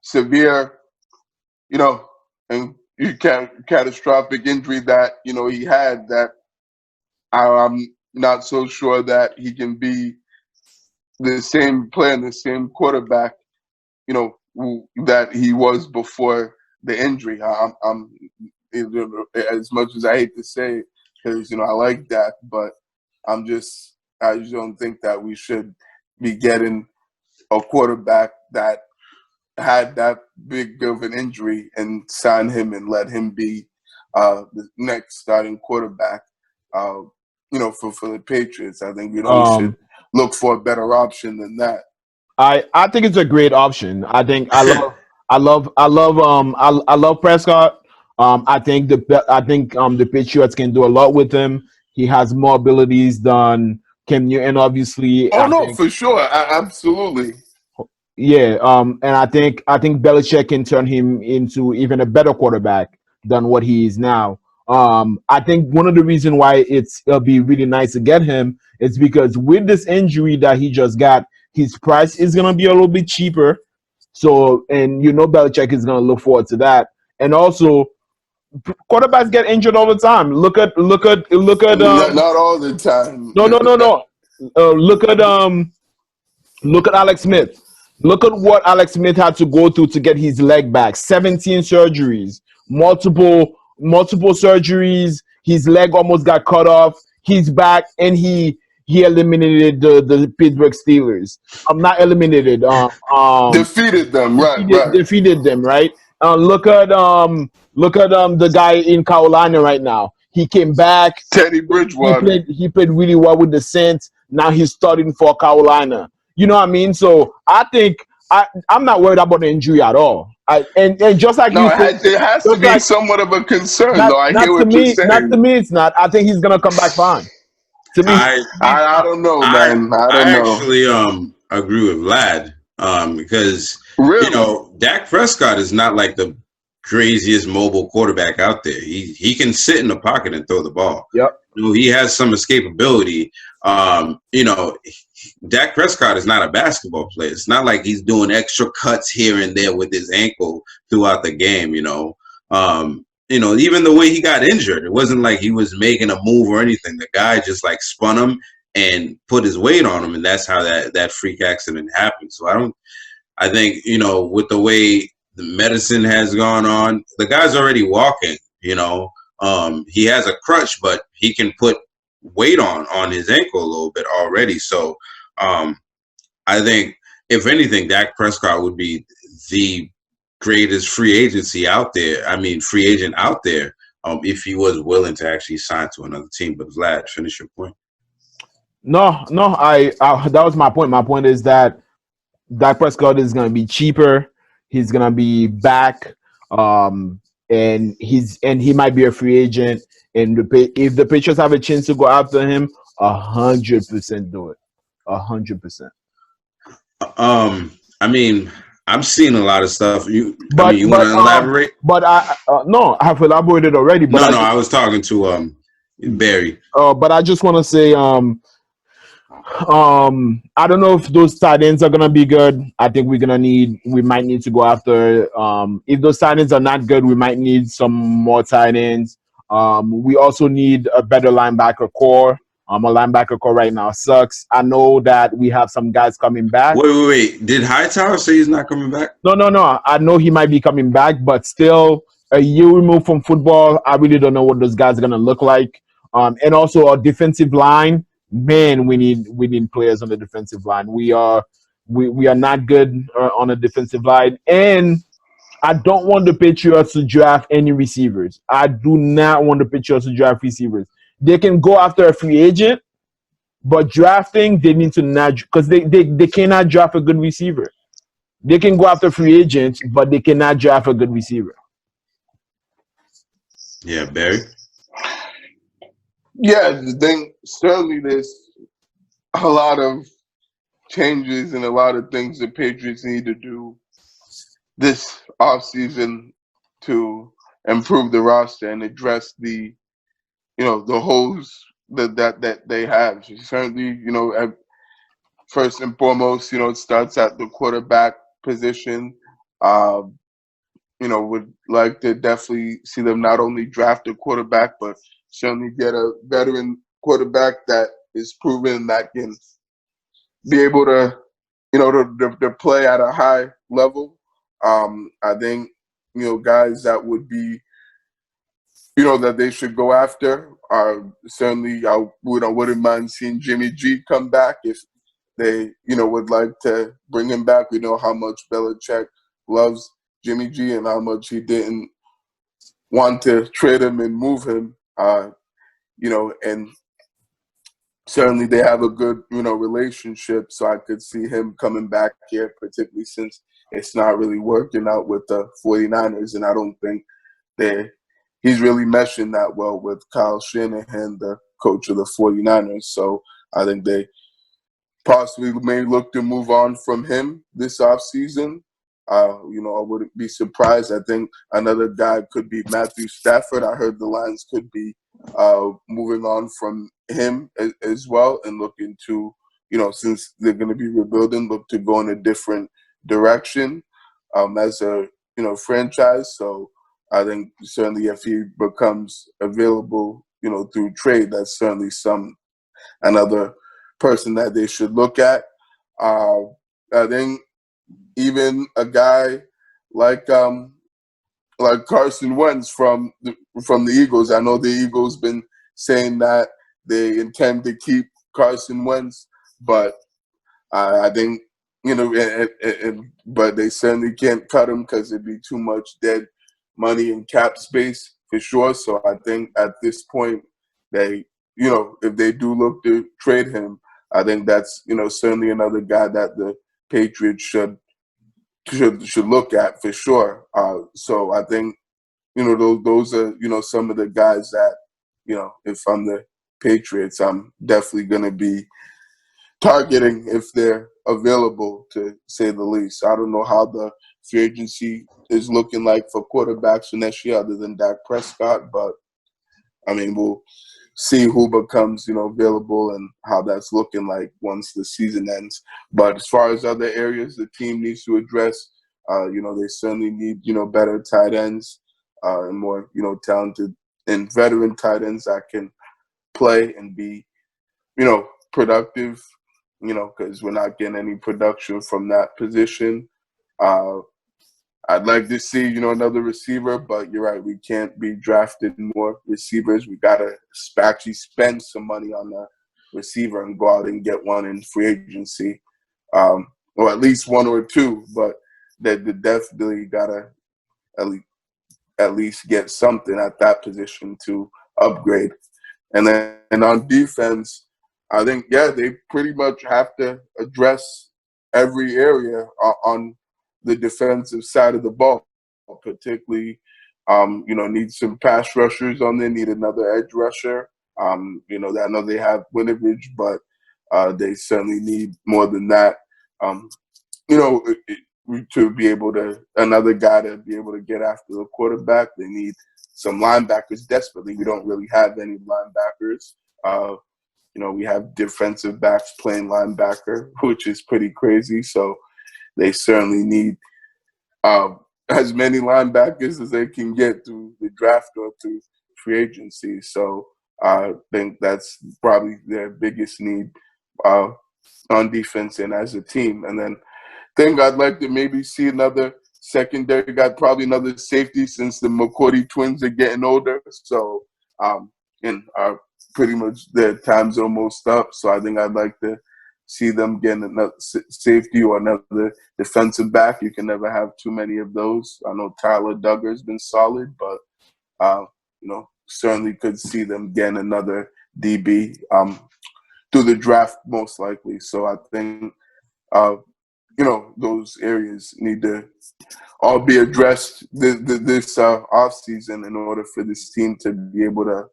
severe, and catastrophic injury that he had. That I'm not so sure that he can be the same player, the same quarterback, that he was before the injury. I'm as much as I hate to say, because I like that, but I just don't think that we should be getting a quarterback that had that big of an injury and sign him and let him be the next starting quarterback. For the Patriots, I think we should look for a better option than that. I think it's a great option. I think I love Prescott. I think the Patriots can do a lot with him. He has more abilities than Cam Newton, obviously. For sure, absolutely. Yeah, and I think Belichick can turn him into even a better quarterback than what he is now. I think one of the reasons why it'll be really nice to get him is because with this injury that he just got, his price is gonna be a little bit cheaper. So, and Belichick is gonna look forward to that. And also, quarterbacks get injured all the time. Look at not all the time. No. Look at Alex Smith. Look at what Alex Smith had to go through to get his leg back. 17 surgeries, multiple surgeries. His leg almost got cut off. He's back, and he eliminated the Pittsburgh Steelers. Not eliminated. Defeated them. Right. Defeated them. Right. Look at the guy in Carolina right now. He came back. Teddy Bridgewater. He played really well with the Saints. Now he's starting for Carolina. You know what I mean? So I think I'm not worried about the injury at all. And just like you said, it has to be somewhat of a concern, though. I hear what you're saying. Not to me, it's not. I think he's gonna come back fine. To me, I don't know, man. I actually agree with Vlad because really? Dak Prescott is not like the craziest mobile quarterback out there. He can sit in the pocket and throw the ball. Yep. He has some escapability. Dak Prescott is not a basketball player. It's not like he's doing extra cuts here and there with his ankle throughout the game. Even the way he got injured, it wasn't like he was making a move or anything. The guy just spun him and put his weight on him, and that's how that freak accident happened. So I think with the way the medicine has gone on, the guy's already walking. He has a crutch, but he can put weight on his ankle a little bit already. So I think if anything, Dak Prescott would be the greatest free agent out there if he was willing to actually sign to another team. But Vlad, finish your point. No, I that was my point. My point is that Dak Prescott is going to be cheaper. He's going to be back, and he might be a free agent. And if the Patriots have a chance to go after him, 100% do it. 100%. I'm seeing a lot of stuff. You want to elaborate? But no, I have elaborated already. But I was talking to Barry. But I just want to say, I don't know if those tight ends are gonna be good. I think we might need to go after. If those tight ends are not good, we might need some more tight ends. We also need a better linebacker core. Our linebacker core right now sucks. I know that we have some guys coming back. Wait. Did Hightower say he's not coming back? No. I know he might be coming back, but still, a year removed from football, I really don't know what those guys are gonna look like. And also our defensive line, man, we need players on the defensive line. We are not good on the defensive line, and I don't want the Patriots to draft any receivers. I do not want the Patriots to draft receivers. They can go after a free agent, but drafting they need to not because they cannot draft a good receiver. They can go after free agents, but they cannot draft a good receiver. Yeah, Barry. Yeah, the thing certainly there's a lot of changes and a lot of things the Patriots need to do this offseason to improve the roster and address the the holes that they have. Certainly, first and foremost, it starts at the quarterback position. Um, would like to definitely see them not only draft a quarterback, but certainly get a veteran quarterback that is proven that can be able to, to play at a high level. I think, guys that would be, that they should go after. Certainly, I wouldn't mind seeing Jimmy G come back if they, would like to bring him back. We know how much Belichick loves Jimmy G and how much he didn't want to trade him and move him. And certainly they have a good, relationship. So I could see him coming back here, particularly since it's not really working out with the 49ers. And I don't think he's really meshing that well with Kyle Shanahan, the coach of the 49ers. So I think they possibly may look to move on from him this offseason. I wouldn't be surprised. I think another guy could be Matthew Stafford. I heard the Lions could be moving on from him as well and looking to, since they're going to be rebuilding, look to go in a different direction as a, franchise. So I think certainly if he becomes available, through trade, that's certainly another person that they should look at. I think even a guy like Carson Wentz from the Eagles. I know the Eagles been saying that they intend to keep Carson Wentz, but I think but they certainly can't cut him because it'd be too much dead money and cap space for sure. So I think at this point they, if they do look to trade him, I think that's certainly another guy that the Patriots should look at for sure. So I think those are some of the guys that if I'm the Patriots, I'm definitely going to be targeting if they're available, to say the least. I don't know how the free agency is looking like for quarterbacks for next year, other than Dak Prescott, but I mean we'll see who becomes available and how that's looking like once the season ends. But as far as other areas the team needs to address, they certainly need better tight ends and more talented and veteran tight ends that can play and be productive. Because we're not getting any production from that position. I'd like to see, another receiver, but you're right. We can't be drafting more receivers. We got to actually spend some money on a receiver and go out and get one in free agency, or at least one or two. But they definitely got to at least get something at that position to upgrade. And then on defense, I think, they pretty much have to address every area on the defensive side of the ball, particularly, need some pass rushers on there, need another edge rusher. I know they have Winovich, but they certainly need more than that. To be able to, another guy to be able to get after the quarterback. They need some linebackers desperately. We don't really have any linebackers. we have defensive backs playing linebacker, which is pretty crazy. So they certainly need as many linebackers as they can get through the draft or through free agency. So I think that's probably their biggest need on defense and as a team. And then I think I'd like to maybe see another secondary guy, probably another safety, since the McCourty twins are getting older. So and are pretty much their time's almost up. So I think I'd like to see them getting another safety or another defensive back. You can never have too many of those. I know Tyler Duggar's been solid, but certainly could see them getting another DB through the draft most likely. So I think those areas need to all be addressed this offseason in order for this team to be able to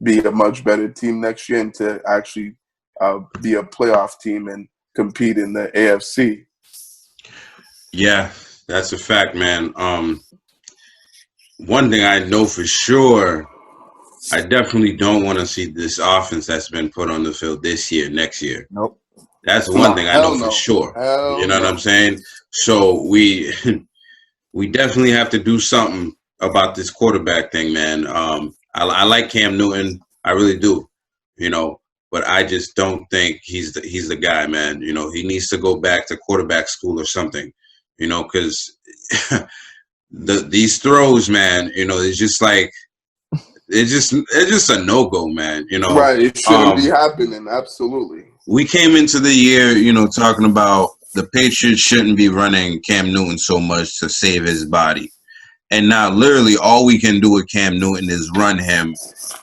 be a much better team next year and to actually be a playoff team and compete in the AFC. Yeah, that's a fact, man. One thing I know for sure, I definitely don't want to see this offense that's been put on the field this year, next year. Nope. That's one thing I know for sure. You know what I'm saying? So we definitely have to do something about this quarterback thing, man. I like Cam Newton, I really do, but I just don't think he's the guy, man. He needs to go back to quarterback school or something, because these throws, man, it's just like it's just a no-go, man. Right, it shouldn't be happening. Absolutely. We came into the year, talking about the Patriots shouldn't be running Cam Newton so much to save his body. And now literally all we can do with Cam Newton is run him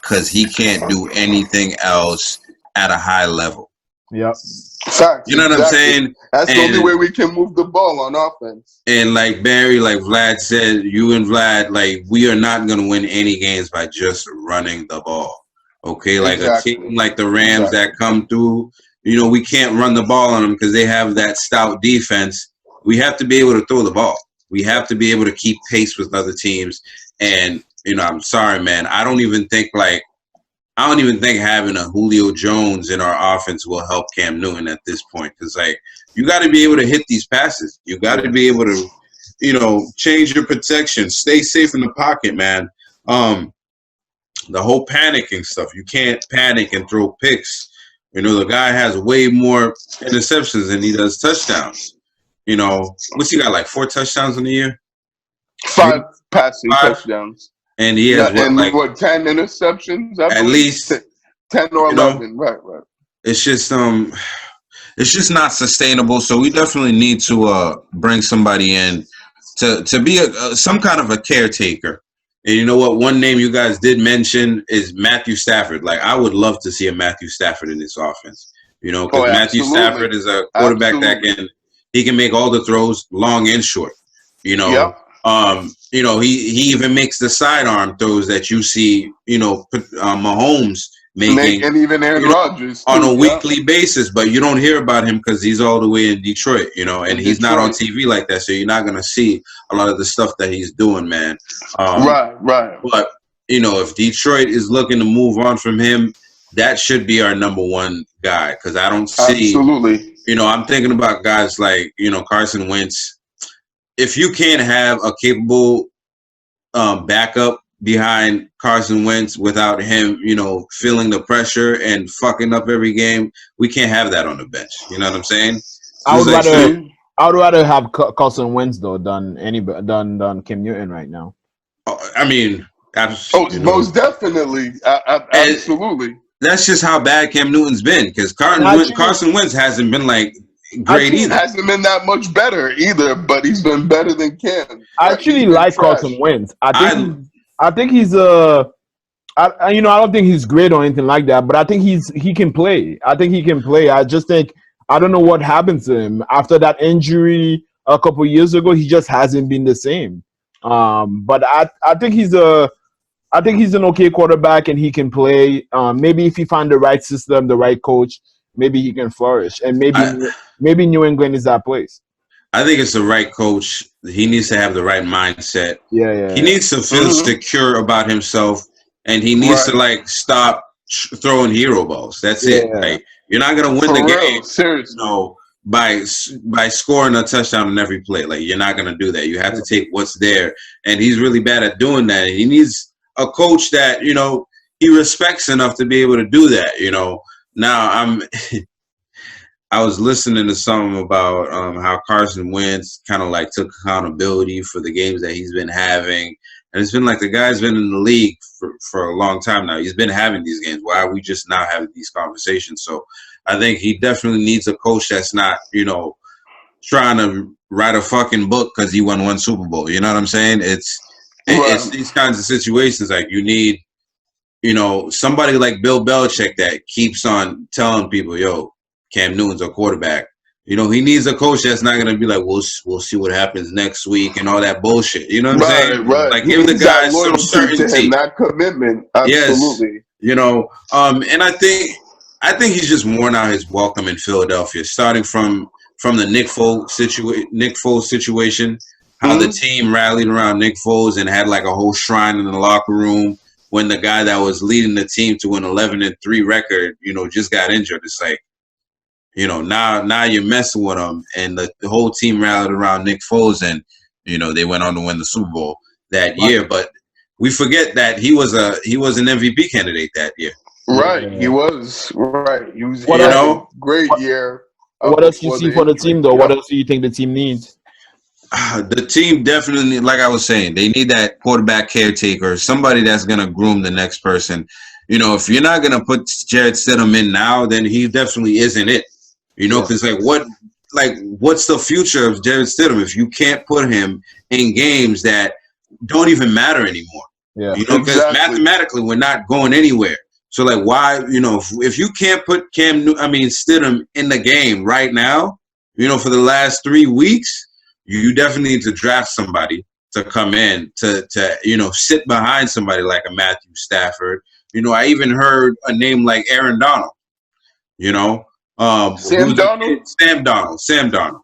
because he can't do anything else at a high level. Yep. Facts, you know what I'm saying? That's the only way we can move the ball on offense. And like Barry, like Vlad said, you and Vlad, like we are not going to win any games by just running the ball. Okay? Like a team like the Rams that come through, we can't run the ball on them because they have that stout defense. We have to be able to throw the ball. We have to be able to keep pace with other teams. And, I'm sorry, man. I don't even think having a Julio Jones in our offense will help Cam Newton at this point. Because, you got to be able to hit these passes. You got to be able to, change your protection. Stay safe in the pocket, man. The whole panicking stuff. You can't panic and throw picks. The guy has way more interceptions than he does touchdowns. What's he got, like 4 touchdowns in the year? 5 passing touchdowns. And he has 10 interceptions? At least 10 or 11. Right. It's just not sustainable. So we definitely need to bring somebody in to be some kind of a caretaker. And you know what? One name you guys did mention is Matthew Stafford. Like, I would love to see a Matthew Stafford in this offense. Because Matthew Stafford is a quarterback that can make all the throws, long and short. Yep. He even makes the sidearm throws that you see, Mahomes making, and even Aaron Rodgers on a weekly basis. But you don't hear about him because he's all the way in Detroit, and he's not on TV like that, so you're not gonna see a lot of the stuff that he's doing, man. Right. But if Detroit is looking to move on from him, that should be our number one guy because I don't see. Absolutely. I'm thinking about guys like Carson Wentz. If you can't have a capable backup behind Carson Wentz without him, feeling the pressure and fucking up every game, we can't have that on the bench. You know what I'm saying? I would rather have Carson Wentz though than Cam Newton right now. I mean, most definitely, absolutely. That's just how bad Cam Newton's been because Carson Wentz hasn't been like great either. Hasn't been that much better either, but he's been better than Cam. I actually like Carson Wentz. I think he's I don't think he's great or anything like that, but I think he can play. I just think I don't know what happened to him after that injury a couple years ago. He just hasn't been the same. But I think he's an okay quarterback and he can play. Maybe if he find the right system, the right coach, maybe he can flourish. And maybe New England is that place. I think it's the right coach. He needs to have the right mindset. Yeah. He needs to feel secure about himself, and he needs to stop throwing hero balls. That's it. Like, you're not gonna win the game, seriously. By scoring a touchdown on every play. Like, you're not gonna do that. You have to take what's there, and he's really bad at doing that. And he needs a coach that he respects enough to be able to do that. Now I was listening to something about how Carson Wentz kind of like took accountability for the games that he's been having. And it's been like the guy's been in the league for a long time now. He's been having these games. Why are we just now having these conversations? So I think he definitely needs a coach that's not, trying to write a fucking book because he won one Super Bowl. You know what I'm saying? It's these kinds of situations. Like, you need, somebody like Bill Belichick that keeps on telling people, yo, Cam Newton's a quarterback. He needs a coach that's not going to be like, we'll see what happens next week and all that bullshit. You know what I'm saying? Right. Like, give the guys some certainty. That commitment. Absolutely. Yes. And I think he's just worn out his welcome in Philadelphia, starting from the Nick Foles situation, how the team rallied around Nick Foles and had like a whole shrine in the locker room when the guy that was leading the team to an 11-3 record, just got injured. It's like, now you're messing with them, and the whole team rallied around Nick Foles, and they went on to win the Super Bowl that year. But we forget that he was an MVP candidate that year. Right, he was. Right, he was. Great year. What else you see for the team, though? What else do you think the team needs? The team definitely, like I was saying, they need that quarterback caretaker, somebody that's going to groom the next person. If you're not going to put Jarrett Stidham in now, then he definitely isn't it. Because what's the future of Jarrett Stidham if you can't put him in games that don't even matter anymore? Yeah, because mathematically we're not going anywhere. So like, why? If you can't put Stidham in the game right now, for the last 3 weeks, you definitely need to draft somebody to come in to sit behind somebody like a Matthew Stafford. I even heard a name like Aaron Donald. Sam Darnold.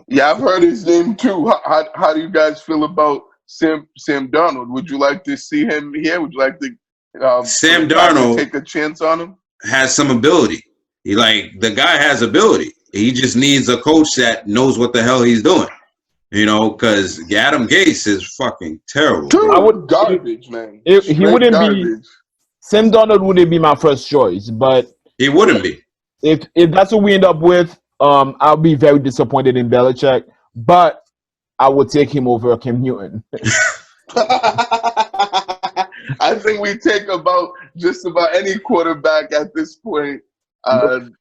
Yeah, I've heard his name too. How do you guys feel about Sam Darnold? Would you like to see him here? Would you like to Sam Darnold take a chance on him? Has some ability. The guy has ability. He just needs a coach that knows what the hell he's doing. Because Adam Gase is fucking terrible. Garbage, man. He wouldn't be. Sam Darnold wouldn't be my first choice, but he wouldn't be. If that's what we end up with, I'll be very disappointed in Belichick. But I would take him over Cam Newton. I think we take just about any quarterback at this point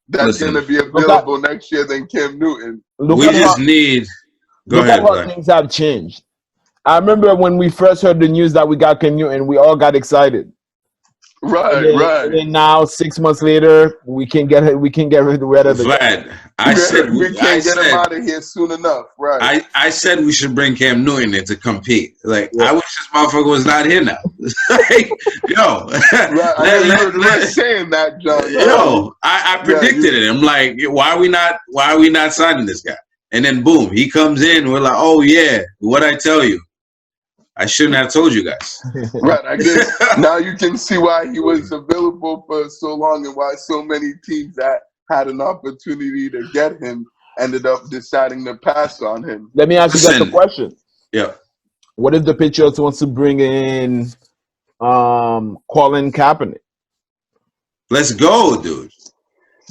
that's going to be available next year than Cam Newton. Look at how things have changed. I remember when we first heard the news that we got Cam Newton, we all got excited. Right. And then now, 6 months later, we can get rid of the Vlad. I said we can't get him out of here soon enough. Right. I said we should bring Cam Newton in to compete. I wish this motherfucker was not here now. Right. Saying that, John. I predicted it. I'm like, why are we not signing this guy? And then boom, he comes in. We're like, oh yeah, what'd I tell you? I shouldn't have told you guys. Right. I guess now you can see why he was available for so long and why so many teams that had an opportunity to get him ended up deciding to pass on him. Let me ask you guys a question. Yeah. What if the Patriots wants to bring in Colin Kaepernick? Let's go, dude.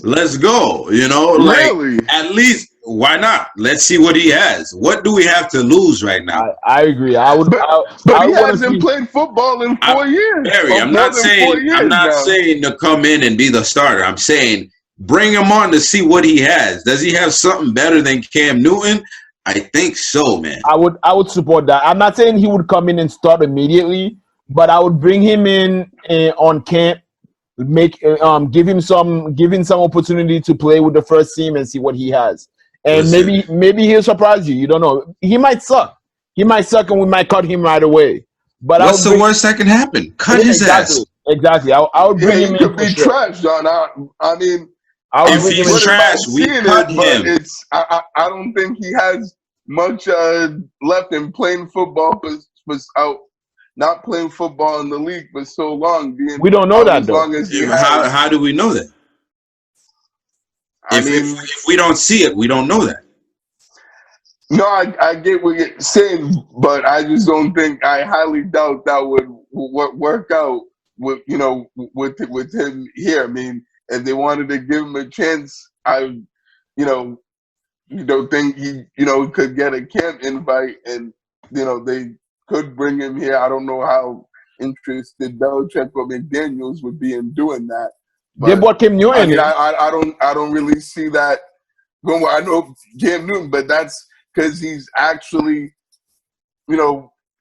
Let's go. Really? At least. Why not? Let's see what he has. What do we have to lose right now? I agree. But he hasn't played football in 4 years. Barry, I'm not saying to come in and be the starter. I'm saying bring him on to see what he has. Does he have something better than Cam Newton? I think so, man. I would support that. I'm not saying he would come in and start immediately, but I would bring him in on camp, give him some opportunity to play with the first team and see what he has. And maybe he'll surprise you. You don't know. He might suck. And we might cut him right away. But what's the worst that can happen? Cut his ass. Exactly. I would bring him in. He could be trash, John. I mean, if he's trash, we cut him. I don't think he has much left in playing football. not playing football in the league for so long, being We don't know out that as though. long as he How has. do we know that? I If mean, we don't see it, we don't know that. no, I get what you're saying, but I just don't think, I highly doubt that would work out with, with him here. I mean, if they wanted to give him a chance, you know, think he, could get a camp invite, and they could bring him here. I don't know how interested Belichick or McDaniels would be in doing that, They but bought Cam Newton. I mean, I don't really see that going. I know Cam Newton, but that's because he's actually,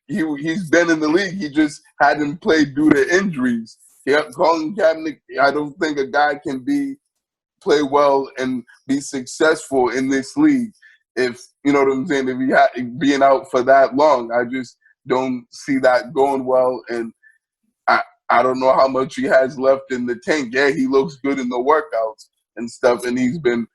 he's been in the league. He just hadn't played due to injuries. Yeah, Colin Kaepernick, I don't think a guy can play well and be successful in this league if, you know what I'm saying, if he being out for that long. I just don't see that going well, and I don't know how much he has left in the tank. Yeah, he looks good in the workouts and stuff, and he's been,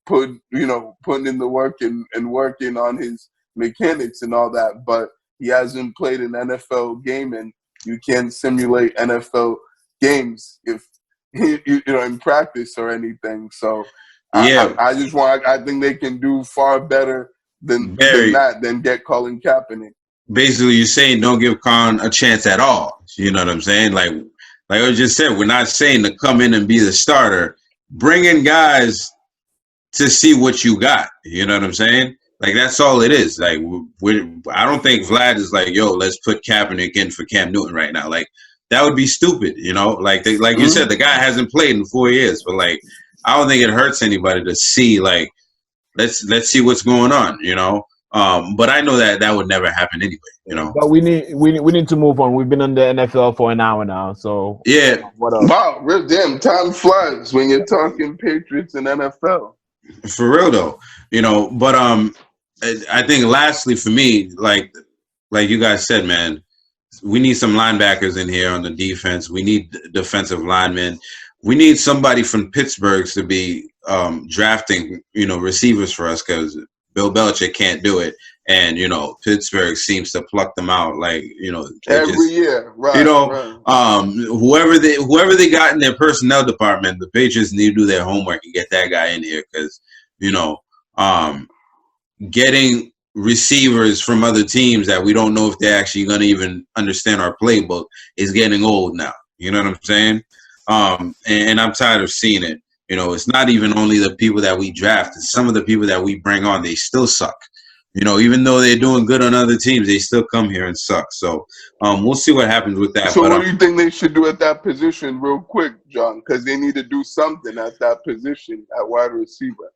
putting in the work and working on his mechanics and all that, but he hasn't played an NFL game, and you can't simulate NFL games if in practice or anything. So Yeah, I think they can do far better than get Colin Kaepernick. basically you're saying don't give Colin a chance at all. You know what I'm saying? Like I just said, we're not saying to come in and be the starter. Bring in guys to see what you got. You know what I'm saying? Like, that's all it is. Like, I don't think Vlad is like, yo, let's put Kaepernick in for Cam Newton right now. Like, that would be stupid, Like you said, the guy hasn't played in 4 years, but like, I don't think it hurts anybody to see, like, let's see what's going on, But I know that would never happen anyway, But we need to move on. We've been on the NFL for an hour now, so yeah. what else? Wow, damn, time flies when you're talking Patriots and NFL. For real though, But I think lastly for me, like you guys said, man, we need some linebackers in here on the defense. We need defensive linemen. We need somebody from Pittsburgh to be drafting, receivers for us, because Bill Belichick can't do it, and Pittsburgh seems to pluck them out, like every year, right? Right. Whoever they got in their personnel department, the Patriots need to do their homework and get that guy in here, because getting receivers from other teams that we don't know if they're actually going to even understand our playbook is getting old now. You know what I'm saying? And I'm tired of seeing it. It's not even only the people that we draft. It's some of the people that we bring on, they still suck. Even though they're doing good on other teams, they still come here and suck. So we'll see what happens with that. So what do you think they should do at that position real quick, John? Because they need to do something at that position at wide receiver.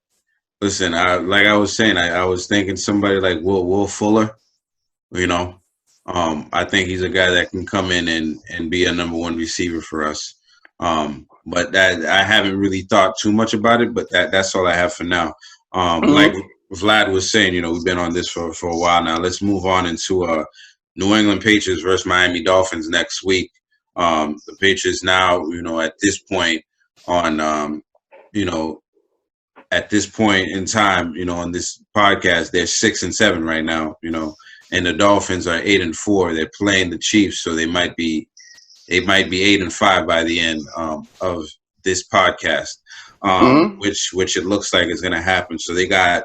Listen, like I was saying, I was thinking somebody like Will Fuller. I think he's a guy that can come in and be a number one receiver for us. But that I haven't really thought too much about it. But that's all I have for now. Like Vlad was saying, we've been on this for a while now. Let's move on into New England Patriots versus Miami Dolphins next week. The Patriots now, at this point at this point in time, on this podcast, they're 6-7 right now, and the Dolphins are 8-4. They're playing the Chiefs, so they might be 8-5 by the end of this podcast, which it looks like is going to happen. So they got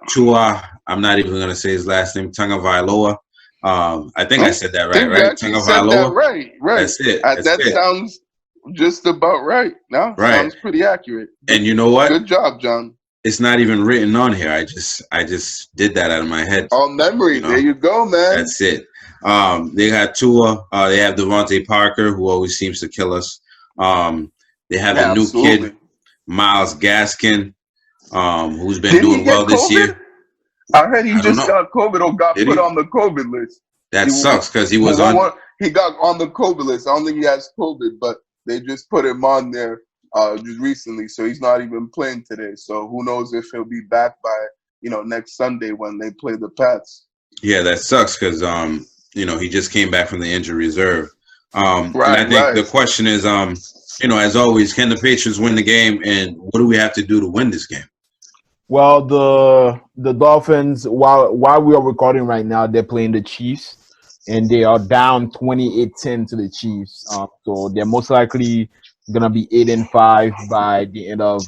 Tua. I'm not even going to say his last name, Tagovailoa. I think I said that right? Tagovailoa. Right. That's it. That sounds just about right. No, right. Sounds pretty accurate. And you know what? Good job, John. It's not even written on here. I just did that out of my head. All memory. There you go, man. That's it. They got Tua. They have Devontae Parker, who always seems to kill us. They have a new kid, Myles Gaskin, who's been doing well this year. I heard he just got COVID or got put on the COVID list. That sucks because he was on. He got on the COVID list. I don't think he has COVID, but they just put him on there just recently, so he's not even playing today. So who knows if he'll be back by next Sunday when they play the Pats. Yeah, that sucks because he just came back from the injury reserve. And I think the question is, as always, can the Patriots win the game, and what do we have to do to win this game? Well, the Dolphins, while we are recording right now, they're playing the Chiefs, and they are down 28-10 to the Chiefs. So they're most likely gonna be 8-5 by the end of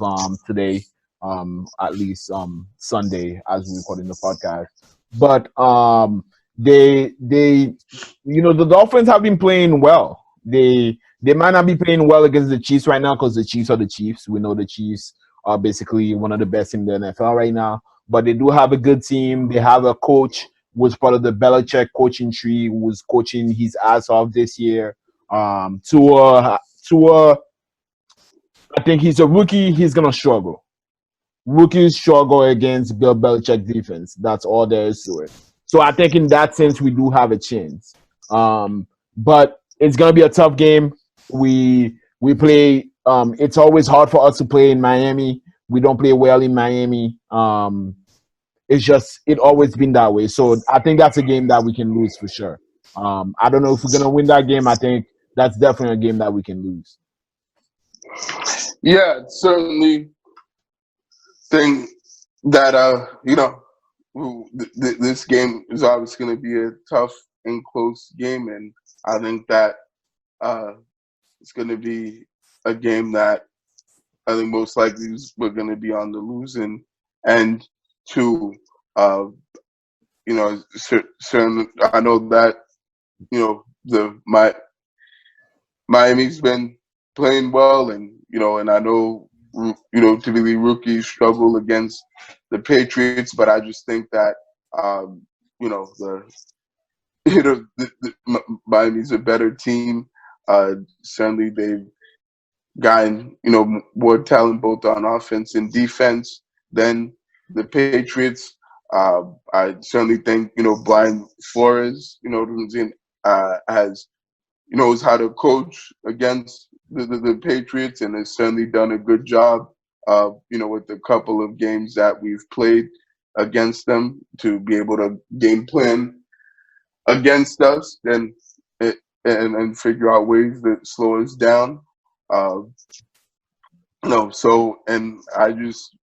today, at least Sunday as we record in the podcast. But they the Dolphins have been playing well. They might not be playing well against the Chiefs right now because the Chiefs are the Chiefs. We know the Chiefs are basically one of the best in the NFL right now. But they do have a good team. They have a coach who was part of the Belichick coaching tree, who was coaching his ass off this year. Tua, I think he's a rookie. He's going to struggle. Rookies struggle against Bill Belichick defense. That's all there is to it. So I think in that sense, we do have a chance. But it's going to be a tough game. We play. It's always hard for us to play in Miami. We don't play well in Miami. It always been that way. So I think that's a game that we can lose for sure. I don't know if we're gonna win that game. I think that's definitely a game that we can lose. Yeah, certainly think that this game is obviously going to be a tough and close game, and I think that it's going to be a game that I think most likely we're going to be on the losing end too. Certainly, I know that Miami's been playing well, and I know typically rookies struggle against the Patriots, but I just think that Miami's a better team. Certainly, they've gotten more talent both on offense and defense than the Patriots. I certainly think Brian Flores has knows how to coach against the Patriots, and has certainly done a good job with the couple of games that we've played against them to be able to game plan against us and figure out ways that slow us down. And I just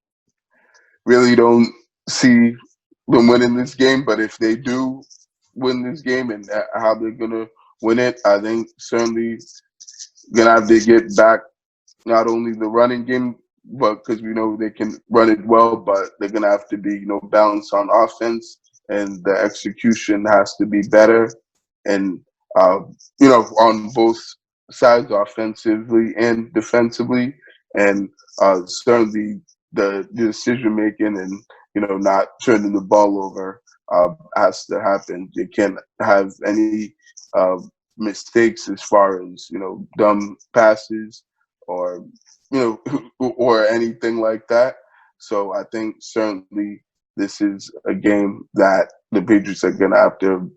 really don't see them winning this game. But if they do win this game and how they're gonna win it, I think certainly gonna have to get back not only the running game, but because we know they can run it well, but they're gonna have to be balanced on offense, and the execution has to be better, and on both sides, offensively and defensively, and certainly the decision making and not turning the ball over has to happen. They can't have any mistakes as far as dumb passes or or anything like that. So I think certainly this is a game that the Patriots are gonna have to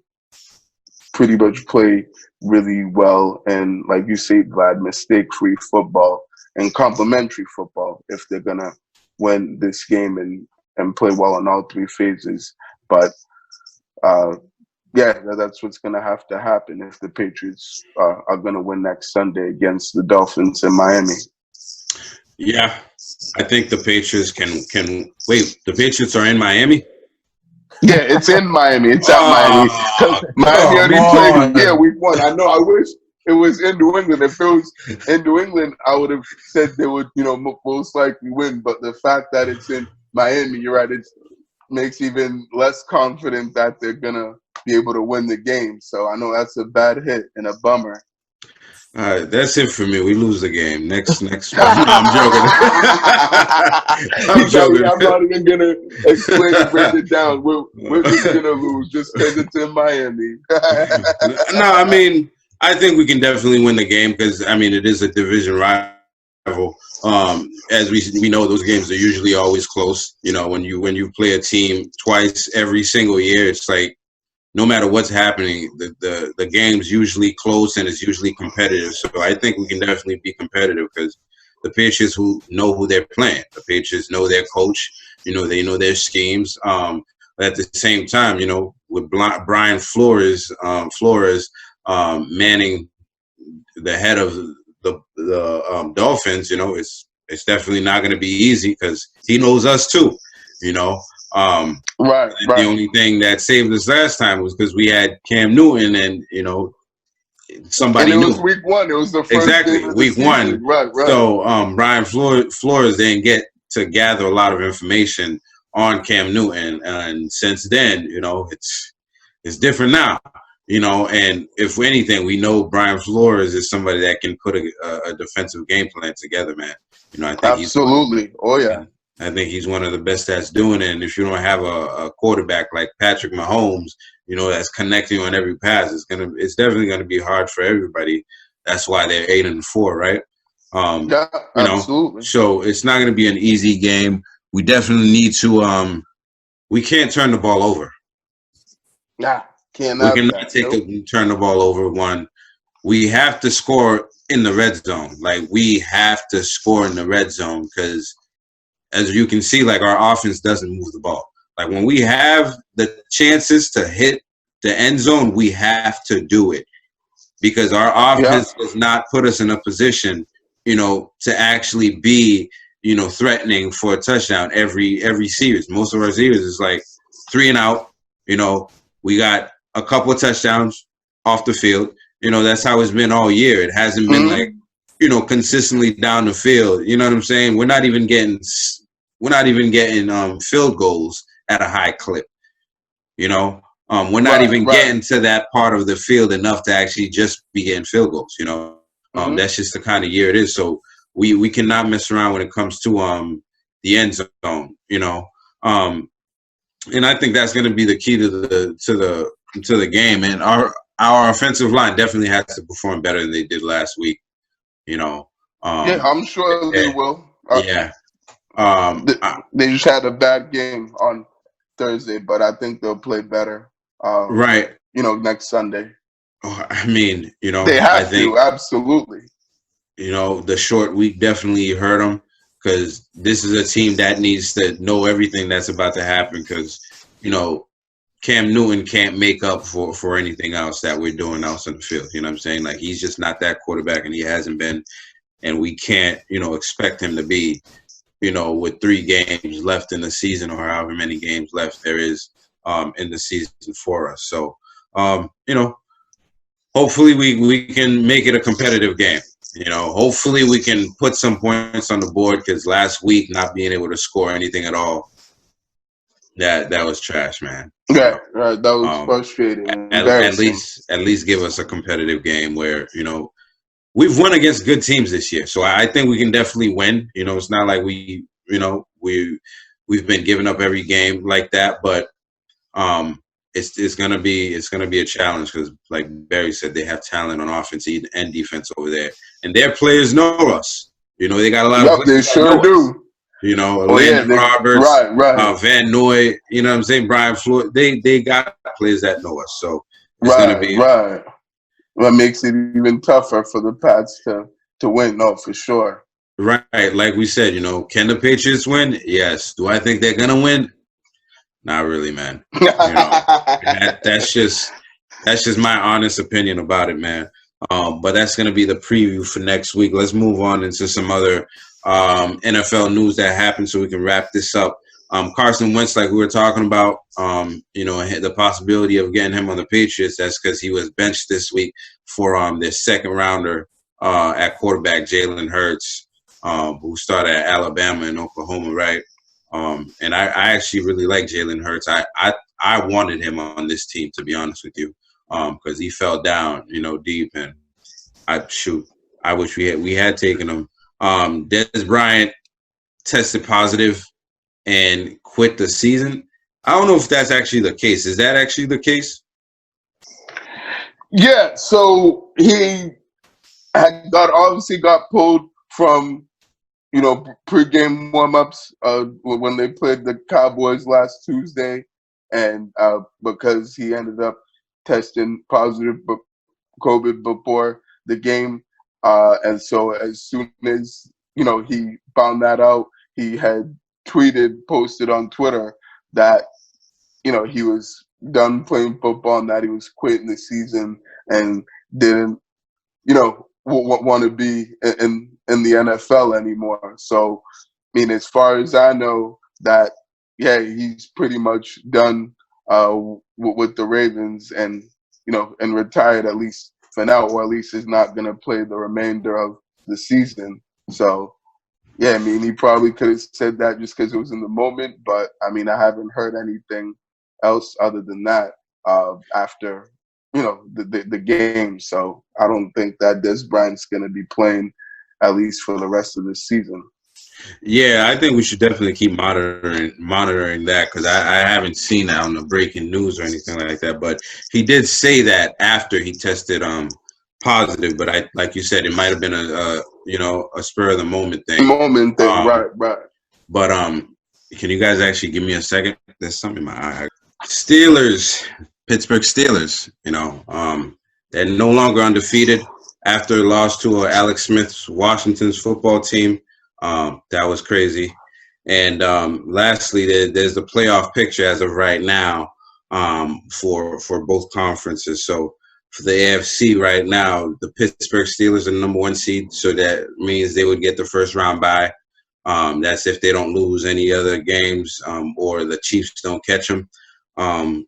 pretty much play really well and, like you say, Vlad, mistake-free football and complementary football if they're gonna win this game and play well in all three phases. But that's what's gonna have to happen if the Patriots are gonna win next Sunday against the Dolphins in Miami. Yeah, I think the Patriots can wait. The Patriots are in Miami. Yeah, it's in Miami. It's at Miami. Miami already played week 1. I know. I wish it was in New England. If it was in New England, I would have said they would, most likely win. But the fact that it's in Miami, you're right, it makes even less confident that they're gonna be able to win the game. So I know that's a bad hit and a bummer. All right, that's it for me. We lose the game. Next. No, I'm joking. I'm joking. I'm not even gonna explain and break it down. We're just gonna lose just because it's in Miami. No, I mean, I think we can definitely win the game because it is a division rival. As we know, those games are usually always close. When you play a team twice every single year, it's like, no matter what's happening, the game's usually close and it's usually competitive. So I think we can definitely be competitive because the Patriots know who they're playing. The Patriots know their coach. They know their schemes. But at the same time, with Brian Flores manning the head of the Dolphins, it's definitely not going to be easy because he knows us too. Right. The only thing that saved us last time was because we had Cam Newton, and somebody And it was knew. week 1. It was the first Exactly, game of the week season. 1. Right. So Brian Flores didn't get to gather a lot of information on Cam Newton, and since then, it's different now. And if anything, we know Brian Flores is somebody that can put a defensive game plan together, man. I think Absolutely. I think he's one of the best that's doing it. And if you don't have a quarterback like Patrick Mahomes, that's connecting on every pass, it's definitely gonna be hard for everybody. That's why they're 8-4, right? Yeah, absolutely. So it's not gonna be an easy game. We definitely need to we can't turn the ball over. Nah, can't. We cannot turn the ball over. One, we have to score in the red zone. Like, we have to score in the red zone because, as you can see, like, our offense doesn't move the ball. Like, when we have the chances to hit the end zone, we have to do it because our offense does not put us in a position, to actually be, threatening for a touchdown every series. Most of our series is like 3 and out. We got a couple of touchdowns off the field. That's how it's been all year. It hasn't been like, consistently down the field. You know what I'm saying? We're not even getting field goals at a high clip. We're not even getting to that part of the field enough to actually just be getting field goals. That's just the kind of year it is. So we cannot mess around when it comes to the end zone. And I think that's going to be the key to the game. And our offensive line definitely has to perform better than they did last week. I'm sure they will. They just had a bad game on Thursday, but I think they'll play better. Right. Next Sunday. I mean, they have to, absolutely. The short week definitely hurt them because this is a team that needs to know everything that's about to happen because, Cam Newton can't make up for anything else that we're doing else on the field. You know what I'm saying? Like, he's just not that quarterback, and he hasn't been. And we can't, expect him to be, with 3 games left in the season or however many games left there is in the season for us. So, hopefully we can make it a competitive game. Hopefully we can put some points on the board because last week not being able to score anything at all, that was trash, man. Right. That was frustrating. At least give us a competitive game where, we've won against good teams this year. So I think we can definitely win. It's not like we've been giving up every game like that, but it's gonna be a challenge because, like Barry said, they have talent on offense and defense over there, and their players know us. They got a lot of players. They sure do. Landon Roberts, Van Noy. You know what I'm saying? Brian Floyd. They got players that know us. So it's gonna be right. What makes it even tougher for the Pats to win? No, for sure. Right, like we said, can the Patriots win? Yes. Do I think they're gonna win? Not really, man. That's just my honest opinion about it, man. But that's gonna be the preview for next week. Let's move on into some other NFL news that happened, so we can wrap this up. Carson Wentz, like we were talking about, the possibility of getting him on the Patriots. That's because he was benched this week for their second rounder at quarterback, Jalen Hurts, who started at Alabama and Oklahoma, right? And I actually really like Jalen Hurts. I wanted him on this team, to be honest with you, because he fell down, deep, and I wish we had taken him. Dez Bryant tested positive and quit the season. I don't know if that's actually the case. Is that actually the case? Yeah, so he obviously got pulled from, pregame warm-ups when they played the Cowboys last Tuesday, and because he ended up testing positive COVID before the game, and so as soon as he found that out, he had posted on Twitter that he was done playing football and that he was quitting the season and didn't want to be in the NFL anymore. So, I mean, as far as I know, that yeah, he's pretty much done with the Ravens, and and retired, at least for now, or at least is not going to play the remainder of the season. So yeah, I mean, he probably could have said that just because it was in the moment, but I mean, I haven't heard anything else other than that after the game. So I don't think that Des Bryant's going to be playing at least for the rest of the season. Yeah, I think we should definitely keep monitoring that, because I haven't seen that on the breaking news or anything like that. But he did say that after he tested positive. But like you said, it might have been a spur of the moment thing. Right. But can you guys actually give me a second? There's something in my eye. Steelers, Pittsburgh Steelers. They're no longer undefeated after a loss to Alex Smith's Washington's football team. That was crazy. And lastly, there's the playoff picture as of right now for both conferences. So for the AFC right now, the Pittsburgh Steelers are the #1 seed, so that means they would get the first round bye. That's if they don't lose any other games or the Chiefs don't catch them.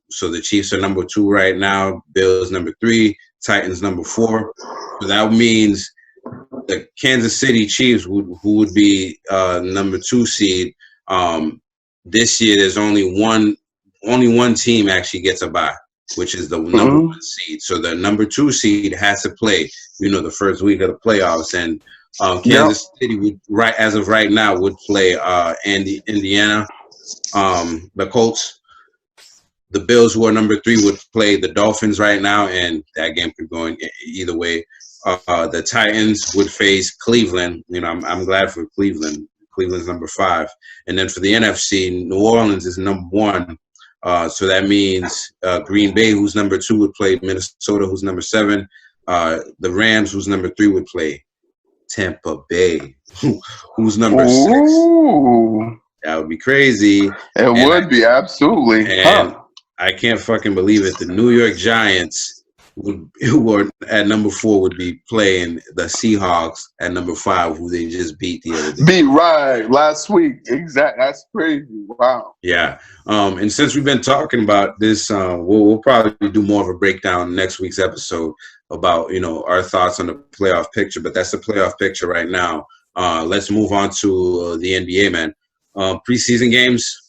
So the Chiefs are #2 right now, Bills #3, Titans #4. So that means the Kansas City Chiefs, who would be #2 seed, this year there's only one team actually gets a bye, which is the #1 seed. So the #2 seed has to play, the first week of the playoffs, and Kansas City would, as of right now, would play Indiana, the Colts. The Bills, who are #3, would play the Dolphins right now, and that game could go either way. The Titans would face Cleveland. I'm glad for Cleveland. Cleveland's #5. And then for the NFC, New Orleans is #1. So that means Green Bay, who's #2, would play Minnesota, who's #7. The Rams, who's #3, would play Tampa Bay, who's #6. That would be crazy. It would be, absolutely. And I can't fucking believe it. The New York Giants, who are at #4, would be playing the Seahawks at #5, who they just beat the other day. Last week. Exactly. That's crazy. Wow. Yeah. And since we've been talking about this, we'll probably do more of a breakdown next week's episode about, our thoughts on the playoff picture. But that's the playoff picture right now. Let's move on to the NBA, man. Preseason games.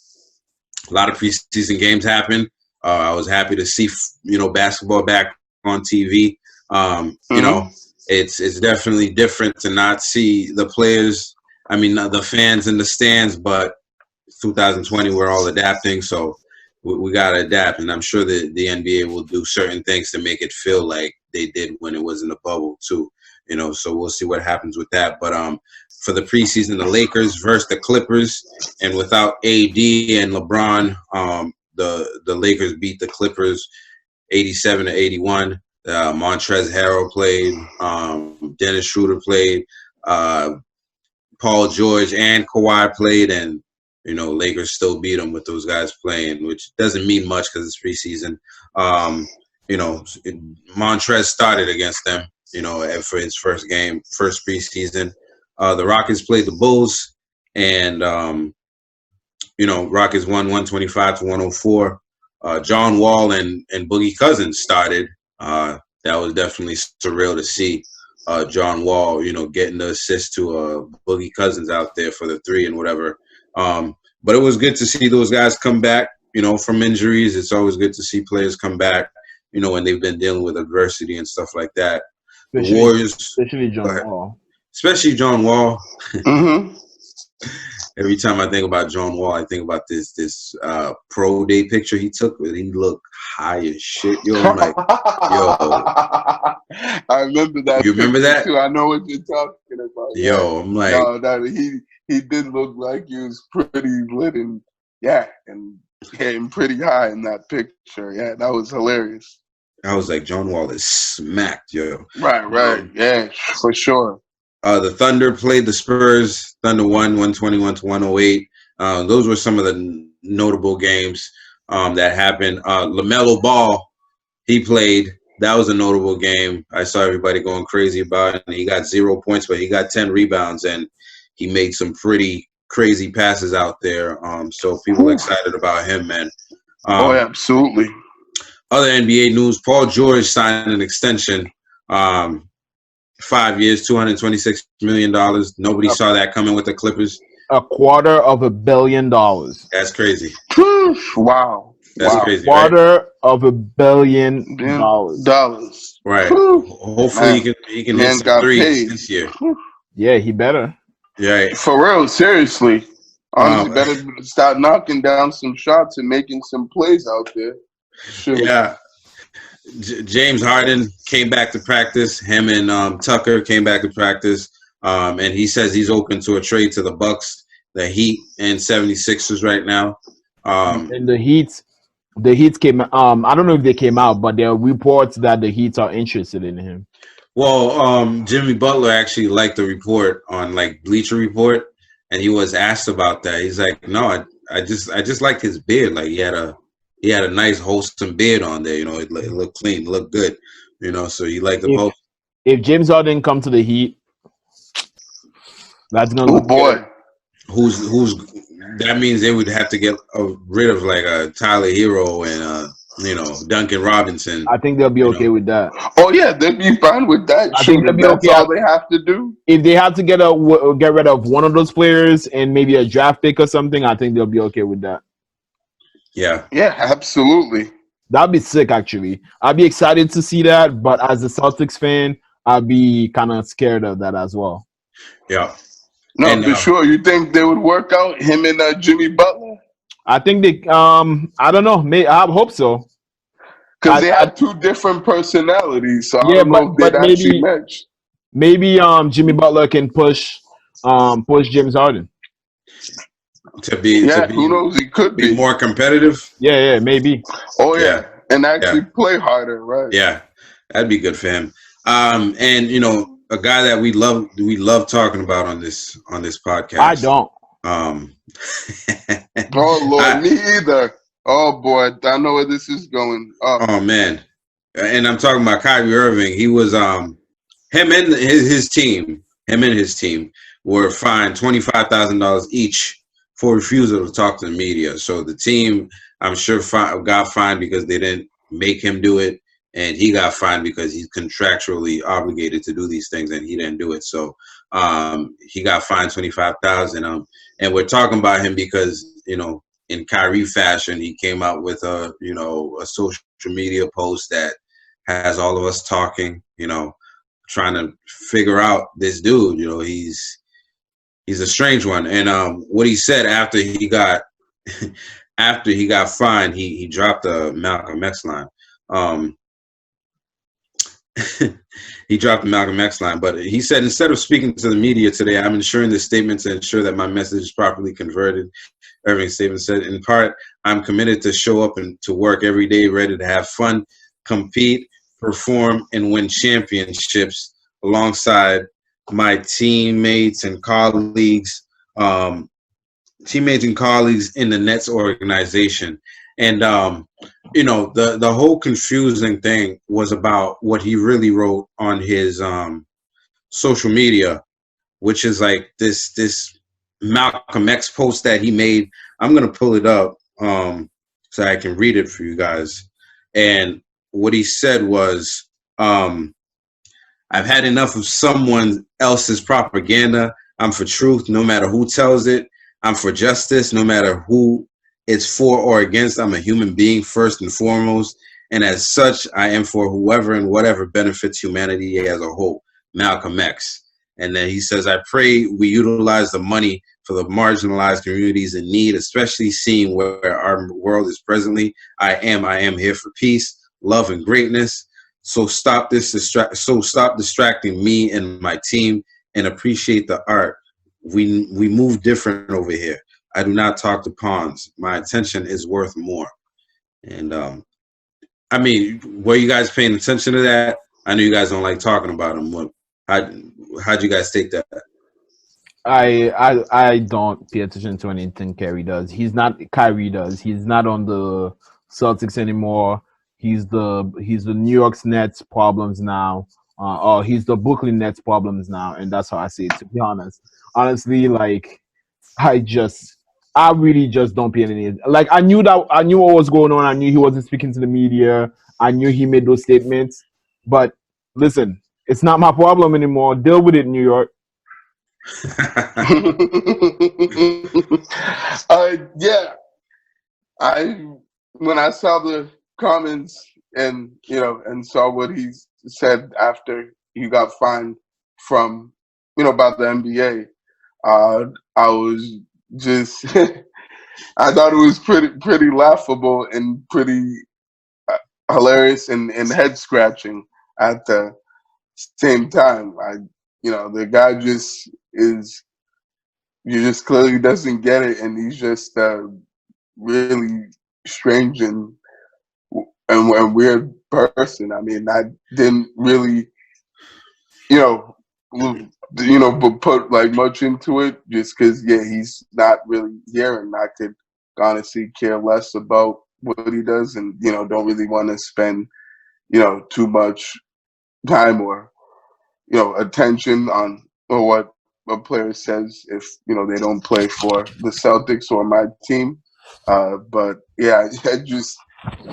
A lot of preseason games happen. I was happy to see, basketball back on TV. It's definitely different to not see the players. I mean, the fans in the stands, but 2020, we're all adapting. So we got to adapt. And I'm sure that the NBA will do certain things to make it feel like they did when it was in the bubble too. So we'll see what happens with that. But for the preseason, the Lakers versus the Clippers, and without AD and LeBron, the Lakers beat the Clippers 87-81. Montrezl Harrell played. Dennis Schroeder played. Paul George and Kawhi played, and Lakers still beat them with those guys playing, which doesn't mean much because it's preseason. Montrezl started against them, for his first preseason. The Rockets played the Bulls, and Rockets won 125-104. John Wall and Boogie Cousins started. That was definitely surreal to see. John Wall, getting the assist to Boogie Cousins out there for the 3 and whatever. But it was good to see those guys come back, from injuries. It's always good to see players come back, when they've been dealing with adversity and stuff like that. The Warriors, especially John Wall. Especially John Wall. Mm-hmm. Every time I think about John Wall, I think about this pro day picture he took where he looked high as shit. Yo, I'm like, yo. I remember that. You remember that? Too. I know what you're talking about. Yo, I'm like, no, he did look like he was pretty lit and getting pretty high in that picture. Yeah, that was hilarious. I was like, John Wall is smacked, yo. Right. Yeah, for sure. The Thunder played the Spurs. Thunder won 121-108. Those were some of the notable games that happened. LaMelo Ball, he played. That was a notable game. I saw everybody going crazy about it. And he got 0 points, but he got 10 rebounds, and he made some pretty crazy passes out there. So people are excited about him, man. Absolutely. Other NBA news: Paul George signed an extension, 5 years, $226 million. Nobody saw that coming with the Clippers. $250 million. That's crazy. Wow. That's crazy, right? $250 million. Right. Whew. Hopefully he can hit Man some got threes paid. this year. Yeah, he better. Yeah. For real, seriously. Honestly, better start knocking down some shots and making some plays out there. Sure. Yeah. James Harden came back to practice. Him and Tucker came back to practice. And he says he's open to a trade to the Bucks, the Heat, and 76ers right now. And the Heat came. I don't know if they came out, but there are reports that the Heat are interested in him. Well, Jimmy Butler actually liked the report on like Bleacher Report, and he was asked about that. He's like, "No, I just liked his beard. Like he had a nice wholesome beard on there. You know, it looked clean, it looked good. You know, so he liked the post." If James Harden come to the Heat, that's gonna look boy. good. Who's that means they would have to get rid of like a Tyler Hero and Duncan Robinson. I think they'll be okay with that. Oh yeah, they'd be fine with that. I think they'll be that's okay. all they have to do. If they have to get rid of one of those players and maybe a draft pick or something, I think they'll be okay with that. Yeah. Yeah, absolutely. That'd be sick, actually. I'd be excited to see that, but as a Celtics fan, I'd be kind of scared of that as well. Yeah. No, And, for sure. You think they would work out, him and Jimmy Butler? I think they. I don't know. I hope so. Because they have two different personalities, so I Yeah, don't know if they'd actually match. Maybe Jimmy Butler can push James Harden. To be who knows? He could be be more competitive. Yeah, maybe. Oh yeah, and actually play harder, right? Yeah, that'd be good for him. And you know, a guy that we love talking about on this podcast. I don't. Oh Lord, me either. Oh boy, I know where this is going. Oh man, and I'm talking about Kyrie Irving. He was him and his team were fined $25,000 each for refusal to talk to the media. So the team, I'm sure, got fined because they didn't make him do it, and he got fined because he's contractually obligated to do these things, and he didn't do it. So he got fined $25,000. And we're talking about him because, you know, in Kyrie fashion, he came out with a social media post that has all of us talking, you know, trying to figure out this dude. You know, he's a strange one. And what he said after he got fined, he dropped the Malcolm X line. He dropped the Malcolm X line, but he said, instead of speaking to the media today, I'm ensuring this statement to ensure that my message is properly converted. Irving's statement said, in part, I'm committed to show up and to work every day, ready to have fun, compete, perform, and win championships alongside my teammates and colleagues in the Nets organization. And you know, the whole confusing thing was about what he really wrote on his social media, which is like this Malcolm X post that he made. I'm gonna pull it up so I can read it for you guys. And what he said was, I've had enough of someone else's propaganda. I'm for truth, no matter who tells it. I'm for justice, no matter who it's for or against. I'm a human being first and foremost, and as such, I am for whoever and whatever benefits humanity as a whole. Malcolm X. And then he says, I pray we utilize the money for the marginalized communities in need, especially seeing where our world is presently. I am here for peace, love, and greatness. So stop distracting me and my team and appreciate the art. We move different over here. I do not talk to pawns. My attention is worth more. And I mean, were you guys paying attention to that? I know you guys don't like talking about him. How'd you guys take that? I don't pay attention to anything Kyrie does. Kyrie does. He's not on the Celtics anymore. He's the New York Nets problems now. Or he's the Brooklyn Nets problems now, and that's how I see it, to be honest. Honestly, like, I really just don't pay any. Like I knew what was going on. I knew he wasn't speaking to the media. I knew he made those statements. But listen, it's not my problem anymore. Deal with it, New York. Yeah, I when I saw the comments and and saw what he said after he got fined from about the NBA, I was just I thought it was pretty laughable and pretty hilarious and head scratching at the same time. The guy just is. You just clearly doesn't get it, and he's just really strange and a weird person. I mean, I didn't really, but put like much into it just because he's not really here, and I could honestly care less about what he does, and don't really want to spend too much time or attention on what a player says if they don't play for the Celtics or my team. But yeah,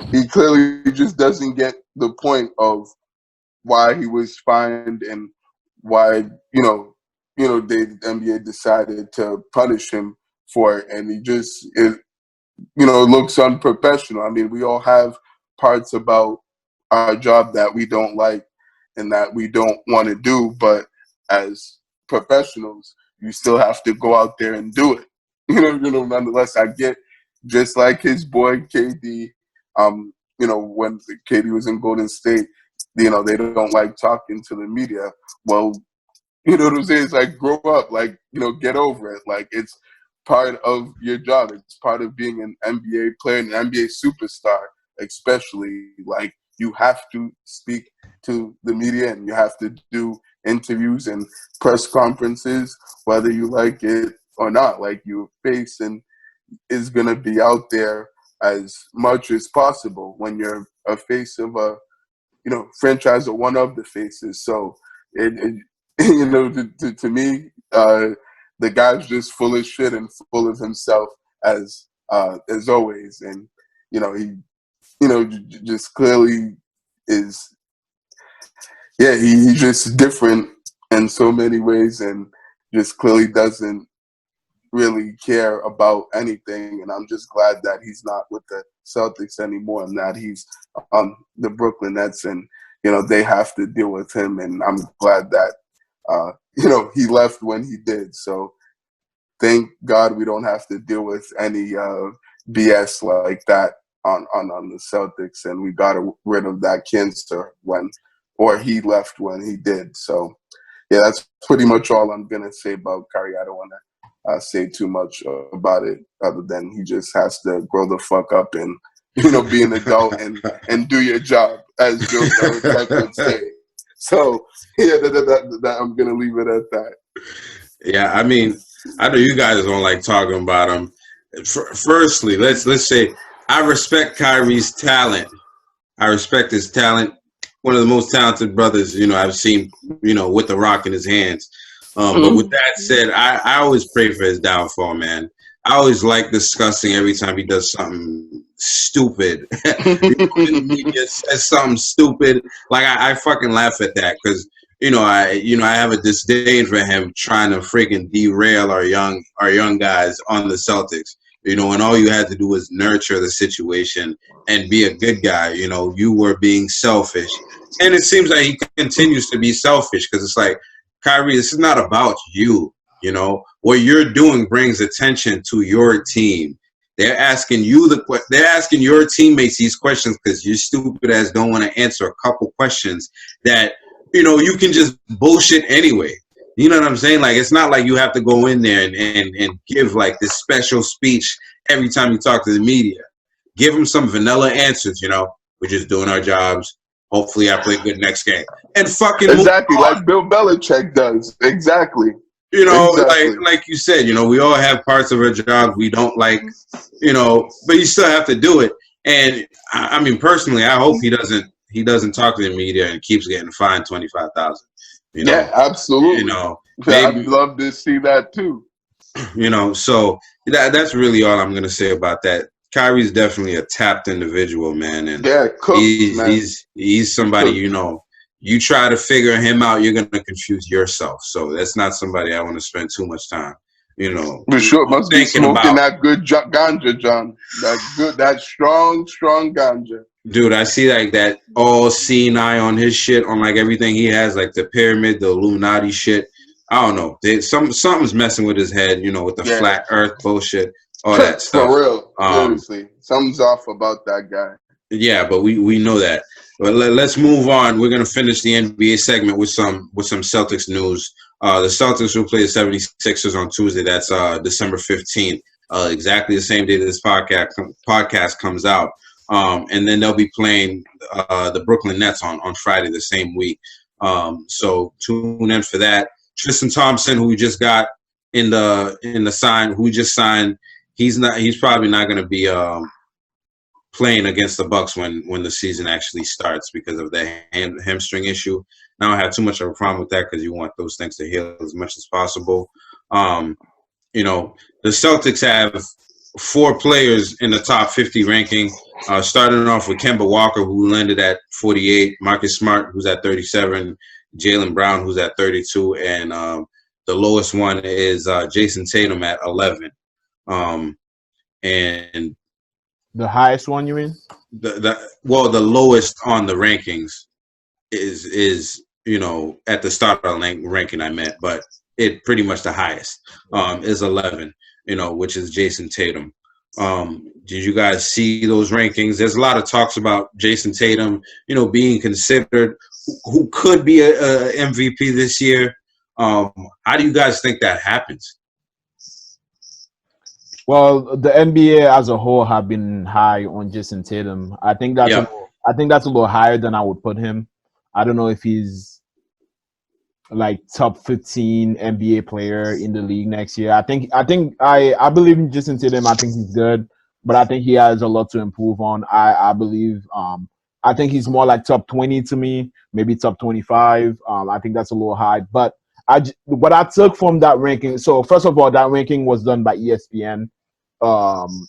he clearly just doesn't get the point of why he was fined and why the NBA decided to punish him for it, and it looks unprofessional. I mean, we all have parts about our job that we don't like and that we don't want to do, but as professionals, you still have to go out there and do it. Nonetheless, I get just like his boy KD. When KD was in Golden State, they don't like talking to the media. Well, what I'm saying is like grow up, like get over it. Like it's part of your job. It's part of being an NBA player, an NBA superstar, especially. Like you have to speak to the media and you have to do interviews and press conferences, whether you like it or not. Like your face and is gonna be out there as much as possible when you're a face of a franchise or one of the faces. So to me, the guy's just full of shit and full of himself as always, and he just clearly is. Yeah, he's just different in so many ways, and just clearly doesn't really care about anything. And I'm just glad that he's not with the Celtics anymore, and that he's on the Brooklyn Nets, and they have to deal with him. And I'm glad that he left when he did. So thank God we don't have to deal with any BS like that on the Celtics, and we got rid of that cancer or he left when he did. So yeah, that's pretty much all I'm gonna say about Kyrie. I don't want to say too much about it, other than he just has to grow the fuck up and be an adult and do your job, as Joe Belichick would say. So yeah, that I'm gonna leave it at that. Yeah, I mean, I know you guys don't like talking about him. Firstly, let's say I respect Kyrie's talent. I respect his talent. One of the most talented brothers, I've seen, with the rock in his hands. But with that said, I always pray for his downfall, man. I always like discussing every time he does something stupid. The media says something stupid. Like I fucking laugh at that because I have a disdain for him trying to freaking derail our young guys on the Celtics. And all you had to do was nurture the situation and be a good guy. You were being selfish. And it seems like he continues to be selfish because it's like, Kyrie, this is not about you. What you're doing brings attention to your team. They're asking they're asking your teammates these questions because you stupid ass don't want to answer a couple questions that, you can just bullshit anyway. You know what I'm saying? Like, it's not like you have to go in there and give like this special speech every time you talk to the media. Give them some vanilla answers, we're just doing our jobs. Hopefully I play good next game. And fucking exactly like Bill Belichick does. Exactly. Exactly. Like you said, we all have parts of our job we don't like, but you still have to do it. And I mean, personally, I hope he doesn't talk to the media and keeps getting fined $25,000. Yeah, absolutely. Maybe, I'd love to see that too. So that's really all I'm gonna say about that. Kyrie's definitely a tapped individual, man, and Yeah, cooked, man. he's somebody, Cooked. you try to figure him out, you're gonna confuse yourself. So that's not somebody I want to spend too much time, For sure, must be thinking smoking about. that good ganja, John. That strong ganja. Dude, I see like that all seeing eye on his shit, on like everything he has, like the pyramid, the Illuminati shit. I don't know. Something's messing with his head, with the Yeah, flat Earth bullshit, all that stuff. for real. Um, Seriously, something's off about that guy. Yeah, but we know that. But let's move on. We're gonna finish the NBA segment with some Celtics news. The Celtics will play the 76ers on Tuesday. That's December 15th. Exactly the same day that this podcast comes out. And then they'll be playing the Brooklyn Nets on Friday the same week. So tune in for that. Tristan Thompson, who we just got in the sign, who we just signed, he's probably not gonna be playing against the Bucks when the season actually starts because of the hamstring issue. I don't have too much of a problem with that because you want those things to heal as much as possible. The Celtics have 4 players in the top 50 ranking, starting off with Kemba Walker, who landed at 48, Marcus Smart, who's at 37, Jaylen Brown, who's at 32, and the lowest one is Jason Tatum at 11. And The highest one, you mean? the lowest on the rankings is at the start of the ranking I meant, but it pretty much the highest is 11, which is Jason Tatum. Did you guys see those rankings? There's a lot of talks about Jason Tatum, being considered who could be a MVP this year. How do you guys think that happens? Well, the NBA as a whole have been high on Jason Tatum. I think that's a little higher than I would put him. I don't know if he's like top 15 NBA player in the league next year. I believe in Jason Tatum. I think he's good, but I think he has a lot to improve on. I believe I think he's more like top 20 to me, maybe top 25. I think that's a little high, but what I took from that ranking. So first of all, that ranking was done by ESPN.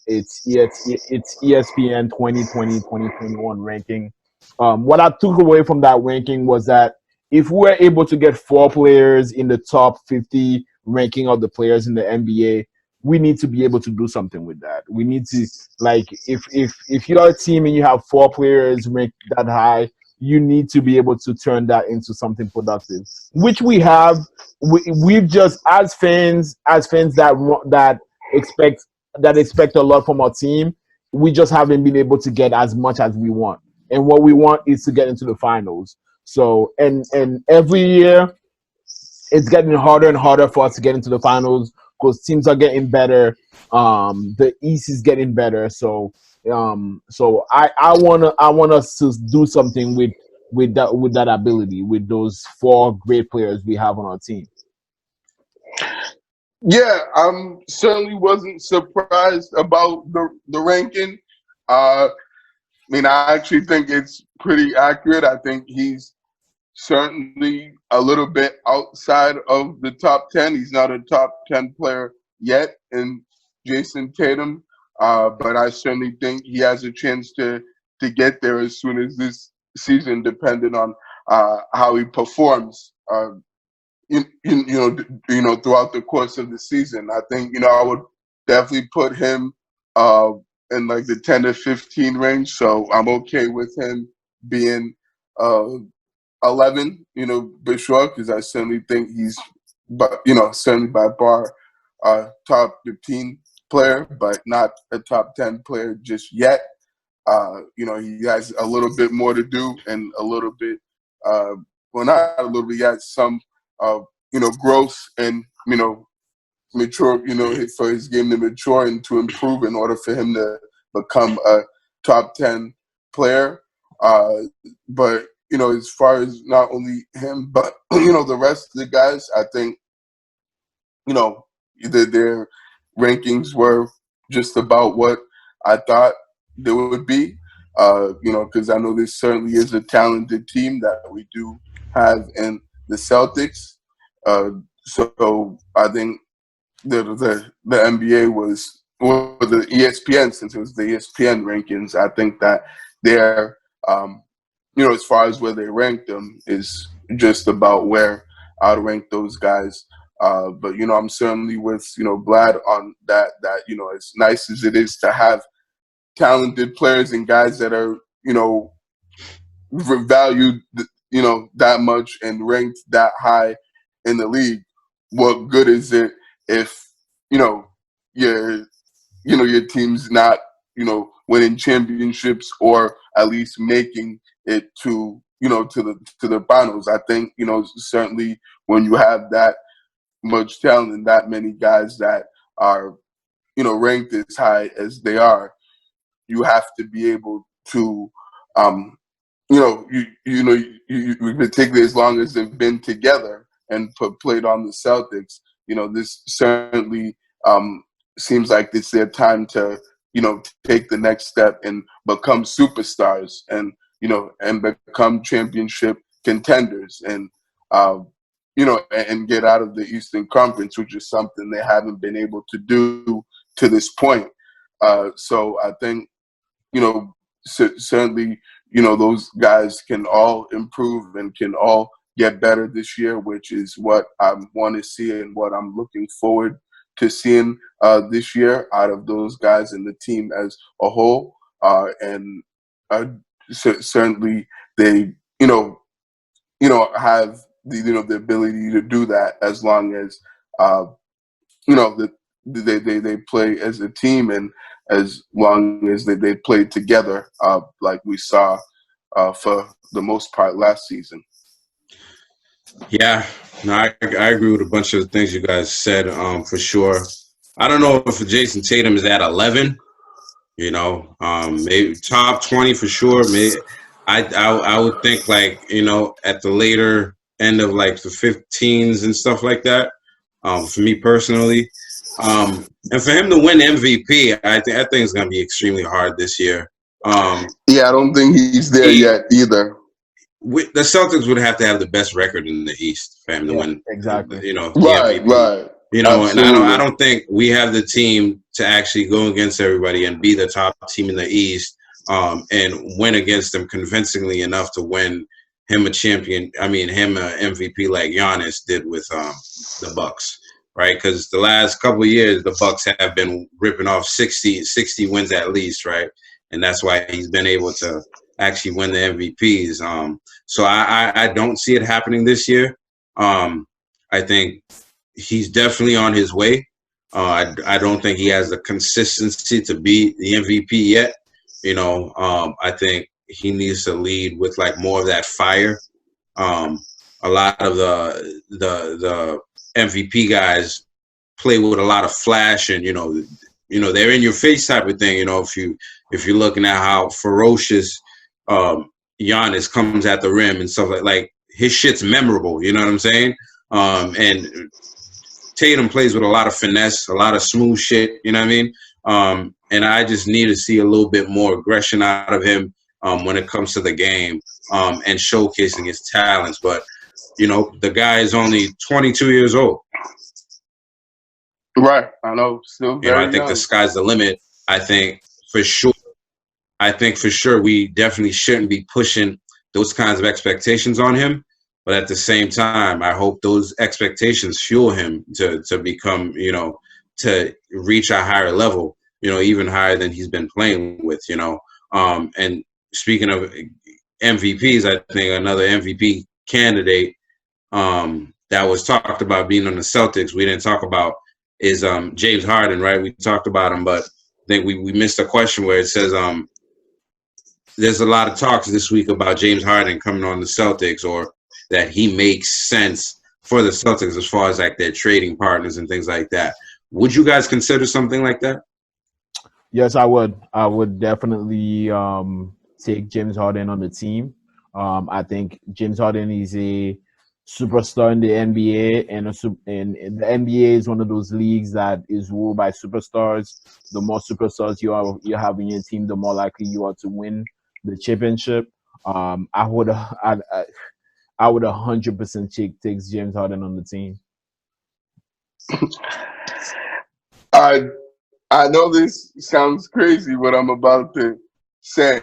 It's ESPN 2020-2021 ranking. What I took away from that ranking was that if we're able to get 4 players in the top 50 ranking of the players in the NBA, we need to be able to do something with that. We need to, like, if you're a team and you have 4 players ranked that high, you need to be able to turn that into something productive, which we have. We've just, as fans that expect a lot from our team, we just haven't been able to get as much as we want. And what we want is to get into the finals. So, and every year it's getting harder and harder for us to get into the finals because teams are getting better. The East is getting better. So I want us to do something with that ability, with those 4 great players we have on our team. Yeah, certainly wasn't surprised about the ranking. I actually think it's pretty accurate. I think he's certainly a little bit outside of the top 10. He's not a top 10 player yet in Jason Tatum, but I certainly think he has a chance to get there as soon as this season, depending on how he performs. Throughout the course of the season. I think, I would definitely put him in like the 10 to 15 range. So I'm okay with him being 11, Bishop, because I certainly think he's, certainly by bar, top 15 player, but not a top 10 player just yet. He has a little bit more to do and a little bit, not a little bit, he has some growth and, mature, for his game to mature and to improve in order for him to become a top 10 player. But, as far as not only him, but, the rest of the guys, I think, their rankings were just about what I thought they would be, because I know this certainly is a talented team that we do have in the Celtics. So I think the NBA was, or the ESPN, since it was the ESPN rankings. I think that they're, as far as where they ranked them is just about where I'd rank those guys. But I'm certainly with Vlad on that. That as nice as it is to have talented players and guys that are valued that much and ranked that high in the league, what good is it if your your team's not winning championships or at least making it to to the finals? I think certainly when you have that much talent and that many guys that are ranked as high as they are, you have to be able to particularly as long as they've been together and played on the Celtics, this certainly seems like it's their time to take the next step and become superstars and and become championship contenders and and get out of the Eastern Conference, which is something they haven't been able to do to this point. So I think certainly those guys can all improve and can all get better this year, which is what I want to see and what I'm looking forward to seeing this year out of those guys and the team as a whole. And certainly they have the ability to do that as long as they play as a team and as long as they played together, like we saw for the most part last season. Yeah, no, I agree with a bunch of the things you guys said, for sure. I don't know if Jason Tatum is at 11, maybe top 20 for sure. Maybe I would think like, at the later end of like the 15s and stuff like that, for me personally. And for him to win MVP, I think it's going to be extremely hard this year. Yeah, I don't think he's there yet either. The Celtics would have to have the best record in the East for him to win. Exactly. The Right, MVP. right. And I don't think we have the team to actually go against everybody and be the top team in the East, and win against them convincingly enough to win him a champion. I mean, him an MVP like Giannis did with the Bucks, right? Because the last couple of years, the Bucks have been ripping off 60 wins at least, right? And that's why he's been able to actually win the MVPs. So I don't see it happening this year. I think he's definitely on his way. I don't think he has the consistency to be the MVP yet. I think he needs to lead with like more of that fire. A lot of the MVP guys play with a lot of flash and they're in your face type of thing. If you're looking at how ferocious Giannis comes at the rim and stuff like his shit's memorable. You know what I'm saying? And Tatum plays with a lot of finesse, a lot of smooth shit. You know what I mean? And I just need to see a little bit more aggression out of him when it comes to the game and showcasing his talents. But the guy is only 22 years old. Right, I know. Still very I think young. the sky's the limit. I think for sure we definitely shouldn't be pushing those kinds of expectations on him. But at the same time, I hope those expectations fuel him to become, to reach a higher level, even higher than he's been playing with, And speaking of MVPs, I think another MVP candidate that was talked about being on the Celtics, we didn't talk about, is James Harden, right? We talked about him, but I think we missed a question where it says there's a lot of talks this week about James Harden coming on the Celtics, or that he makes sense for the Celtics as far as like their trading partners and things like that. Would you guys consider something like that? Yes, I would. I would definitely take James Harden on the team. I think James Harden is a superstar in the NBA, and the NBA is one of those leagues that is ruled by superstars. The more superstars you have in your team, the more likely you are to win the championship. I would 100% take James Harden on the team. I I know this sounds crazy what I'm about to say,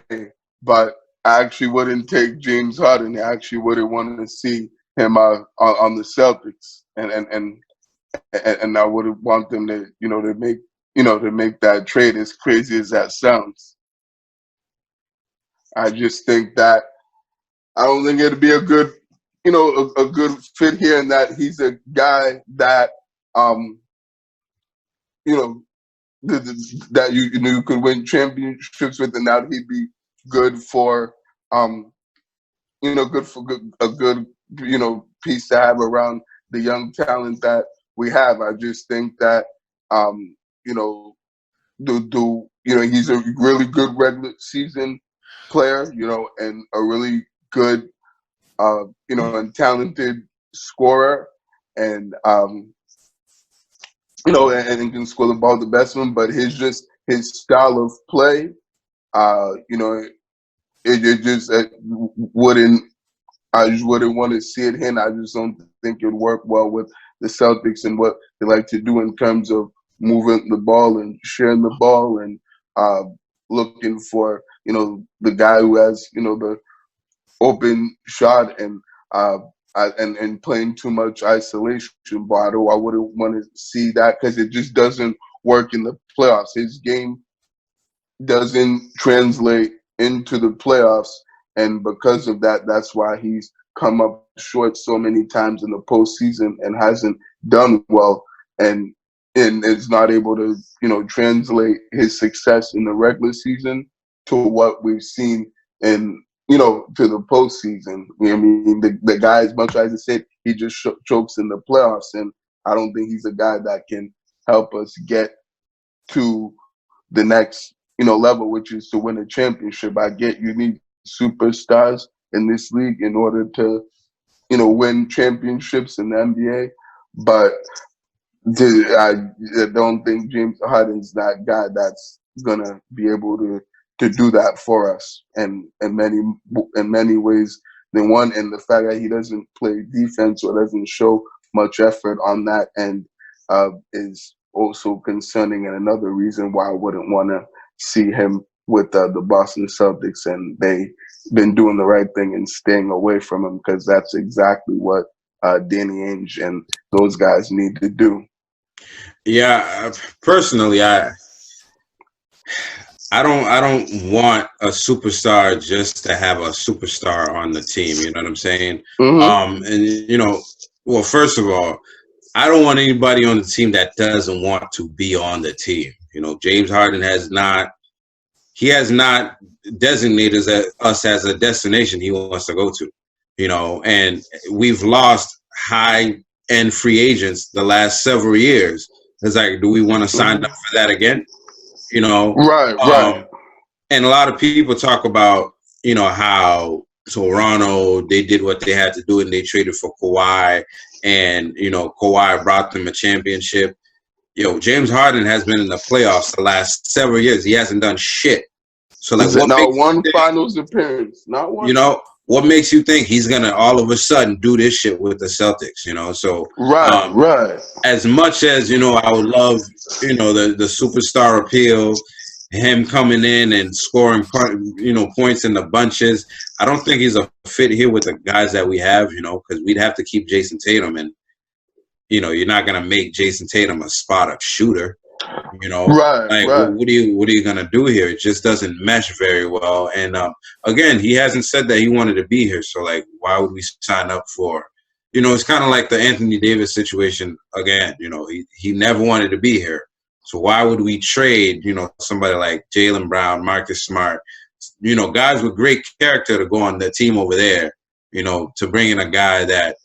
but I actually wouldn't take James Harden. I actually wouldn't want to see him on the Celtics, and I would want them to to make that trade. As crazy as that sounds, I just think that I don't think it'd be a good a good fit here, and that he's a guy that um you know that you could win championships with, and that he'd be good for a good piece to have around the young talent that we have. I just think that you know he's a really good regular season player, and a really good and talented scorer, and and can score the ball the best one, but his style of play, it just wouldn't. I just wouldn't want to see it here. And I just don't think it'd work well with the Celtics and what they like to do in terms of moving the ball and sharing the ball and looking for the guy who has the open shot and playing too much isolation ball. I wouldn't want to see that because it just doesn't work in the playoffs. His game doesn't translate into the playoffs, and because of that, that's why he's come up short so many times in the postseason and hasn't done well, and is not able to translate his success in the regular season to what we've seen in to the postseason. I mean, the guy, as much as I said, he just chokes in the playoffs, and I don't think he's a guy that can help us get to the next level, which is to win a championship. I get you need superstars in this league in order to win championships in the NBA, but I don't think James Harden's that guy that's gonna be able to do that for us, and in many ways than one. And the fact that he doesn't play defense or doesn't show much effort on that end is also concerning, and another reason why I wouldn't want to see him with the Boston Celtics, and they've been doing the right thing and staying away from him, because that's exactly what Danny Ainge and those guys need to do. Yeah, personally, I don't want a superstar just to have a superstar on the team. You know what I'm saying? Mm-hmm. And well, first of all, I don't want anybody on the team that doesn't want to be on the team. James Harden has not designated us as a destination he wants to go to. And we've lost high-end free agents the last several years. It's like, do we want to sign up for that again? Right. And a lot of people talk about, how Toronto, they did what they had to do and they traded for Kawhi, and, Kawhi brought them a championship. James Harden has been in the playoffs the last several years. He hasn't done shit. So, like, what not one finals appearance, not one. What makes you think he's gonna all of a sudden do this shit with the Celtics? So right. As much as I would love the superstar appeal, him coming in and scoring points in the bunches. I don't think he's a fit here with the guys that we have. Because we'd have to keep Jason Tatum, and you're not gonna make Jason Tatum a spot up shooter. Right. What are you gonna do here? It just doesn't mesh very well. And again, he hasn't said that he wanted to be here. So why would we sign up for? It's kind of like the Anthony Davis situation again. He never wanted to be here. So why would we trade? Somebody like Jaylen Brown, Marcus Smart, guys with great character to go on the team over there. To bring in a guy that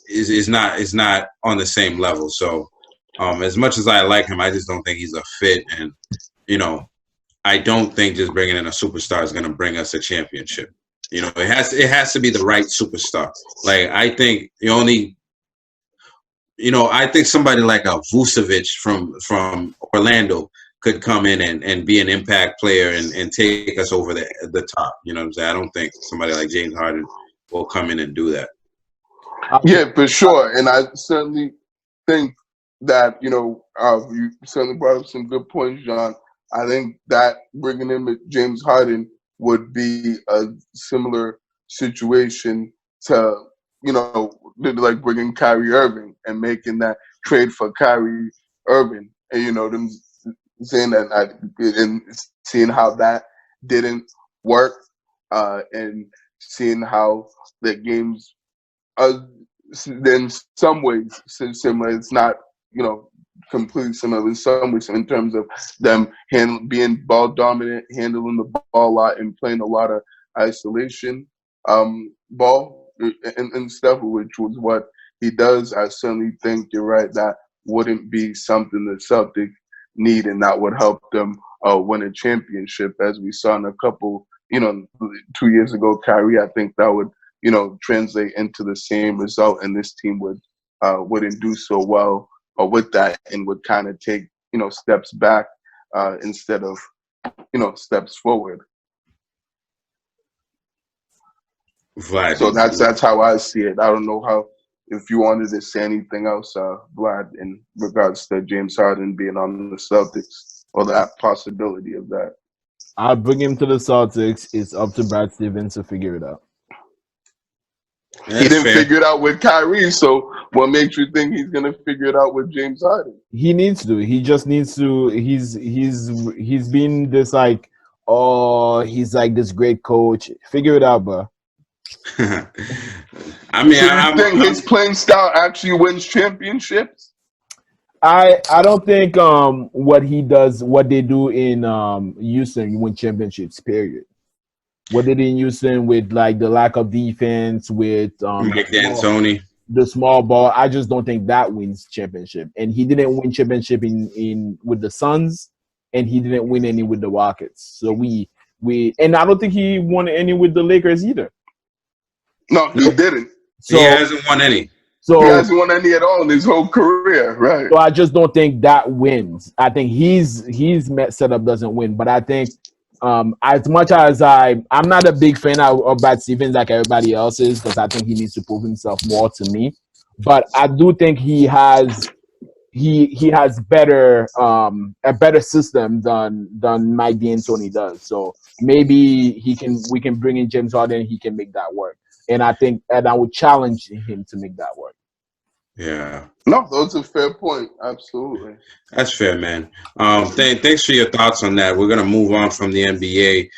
is not on the same level. So. As much as I like him, I just don't think he's a fit. And, I don't think just bringing in a superstar is going to bring us a championship. It has to be the right superstar. I think I think somebody like a Vucevic from Orlando could come in and be an impact player and take us over the top. You know what I'm saying? I don't think somebody like James Harden will come in and do that. Yeah, for sure. And I certainly think that, you certainly brought up some good points, John. I think that bringing in James Harden would be a similar situation to, like bringing Kyrie Irving and making that trade for Kyrie Irving. And, them saying that and seeing how that didn't work, and seeing how the games in some ways similar. It's not, completely similar in some ways in terms of them being ball dominant, handling the ball a lot, and playing a lot of isolation ball and stuff, which was what he does. I certainly think you're right. That wouldn't be something the Celtics need, and that would help them win a championship, as we saw in a couple, 2 years ago. Kyrie, I think that would, translate into the same result, and this team wouldn't do so well with that, and would kind of take, steps back instead of, steps forward. Vlad. So that's how I see it. I don't know if you wanted to say anything else, Vlad, in regards to James Harden being on the Celtics, or that possibility of that. I'll bring him to the Celtics. It's up to Brad Stevens to figure it out. That's he didn't fair. figure it out with Kyrie, so what makes you think he's gonna figure it out with James Harden? He needs to. He just needs to. He's been this like, he's like this great coach. Figure it out, bro. I mean, So you think his playing style actually wins championships? I don't think what they do in Houston, you win championships. Period. What they did in Houston with like the lack of defense, with Nick D'Antoni, the small ball, I just don't think that wins championship. And he didn't win championship in with the Suns, and he didn't win any with the Rockets. So and I don't think he won any with the Lakers either. No, he didn't. So, he hasn't won any. So he hasn't won any at all in his whole career, right? So I just don't think that wins. I think his setup doesn't win. But I think as much as I'm not a big fan of Brad Stevens like everybody else is, because I think he needs to prove himself more to me. But I do think he has better a better system than Mike D'Antoni does. So maybe we can bring in James Harden, he can make that work. And I think I would challenge him to make that work. Yeah. No, that's a fair point. Absolutely. That's fair, man. Thanks for your thoughts on that. We're going to move on from the NBA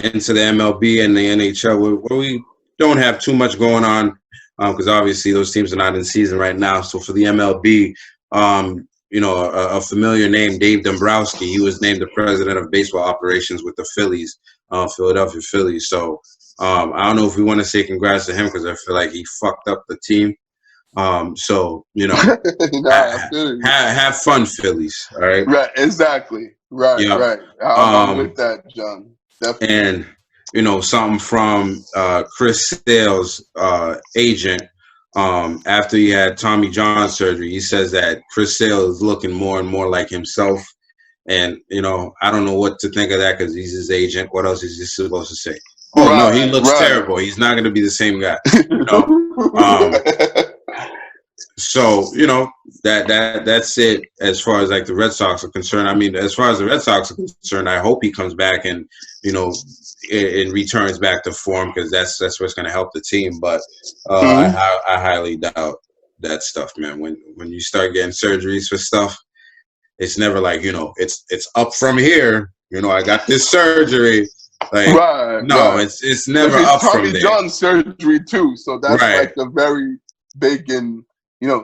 into the MLB and the NHL, where we don't have too much going on because obviously those teams are not in season right now. So for the MLB, a familiar name, Dave Dombrowski, he was named the president of baseball operations with the Phillies, Philadelphia Phillies. So I don't know if we want to say congrats to him because I feel like he fucked up the team. So have fun, Phillies. All right. Right. Exactly. Right. Yep. Right. I'm with that, John. Definitely. And something from Chris Sale's agent. After he had Tommy John surgery, he says that Chris Sale is looking more and more like himself. And I don't know what to think of that because he's his agent. What else is he supposed to say? Oh no, he looks terrible. He's not going to be the same guy. So that's it as far as like the Red Sox are concerned. I mean, as far as the Red Sox are concerned, I hope he comes back and and returns back to form because that's what's going to help the team. But I highly doubt that stuff, man. When you start getting surgeries for stuff, it's never like it's up from here. I got this surgery. Like it's never up from there. Tommy John surgery too, so that's like a very big and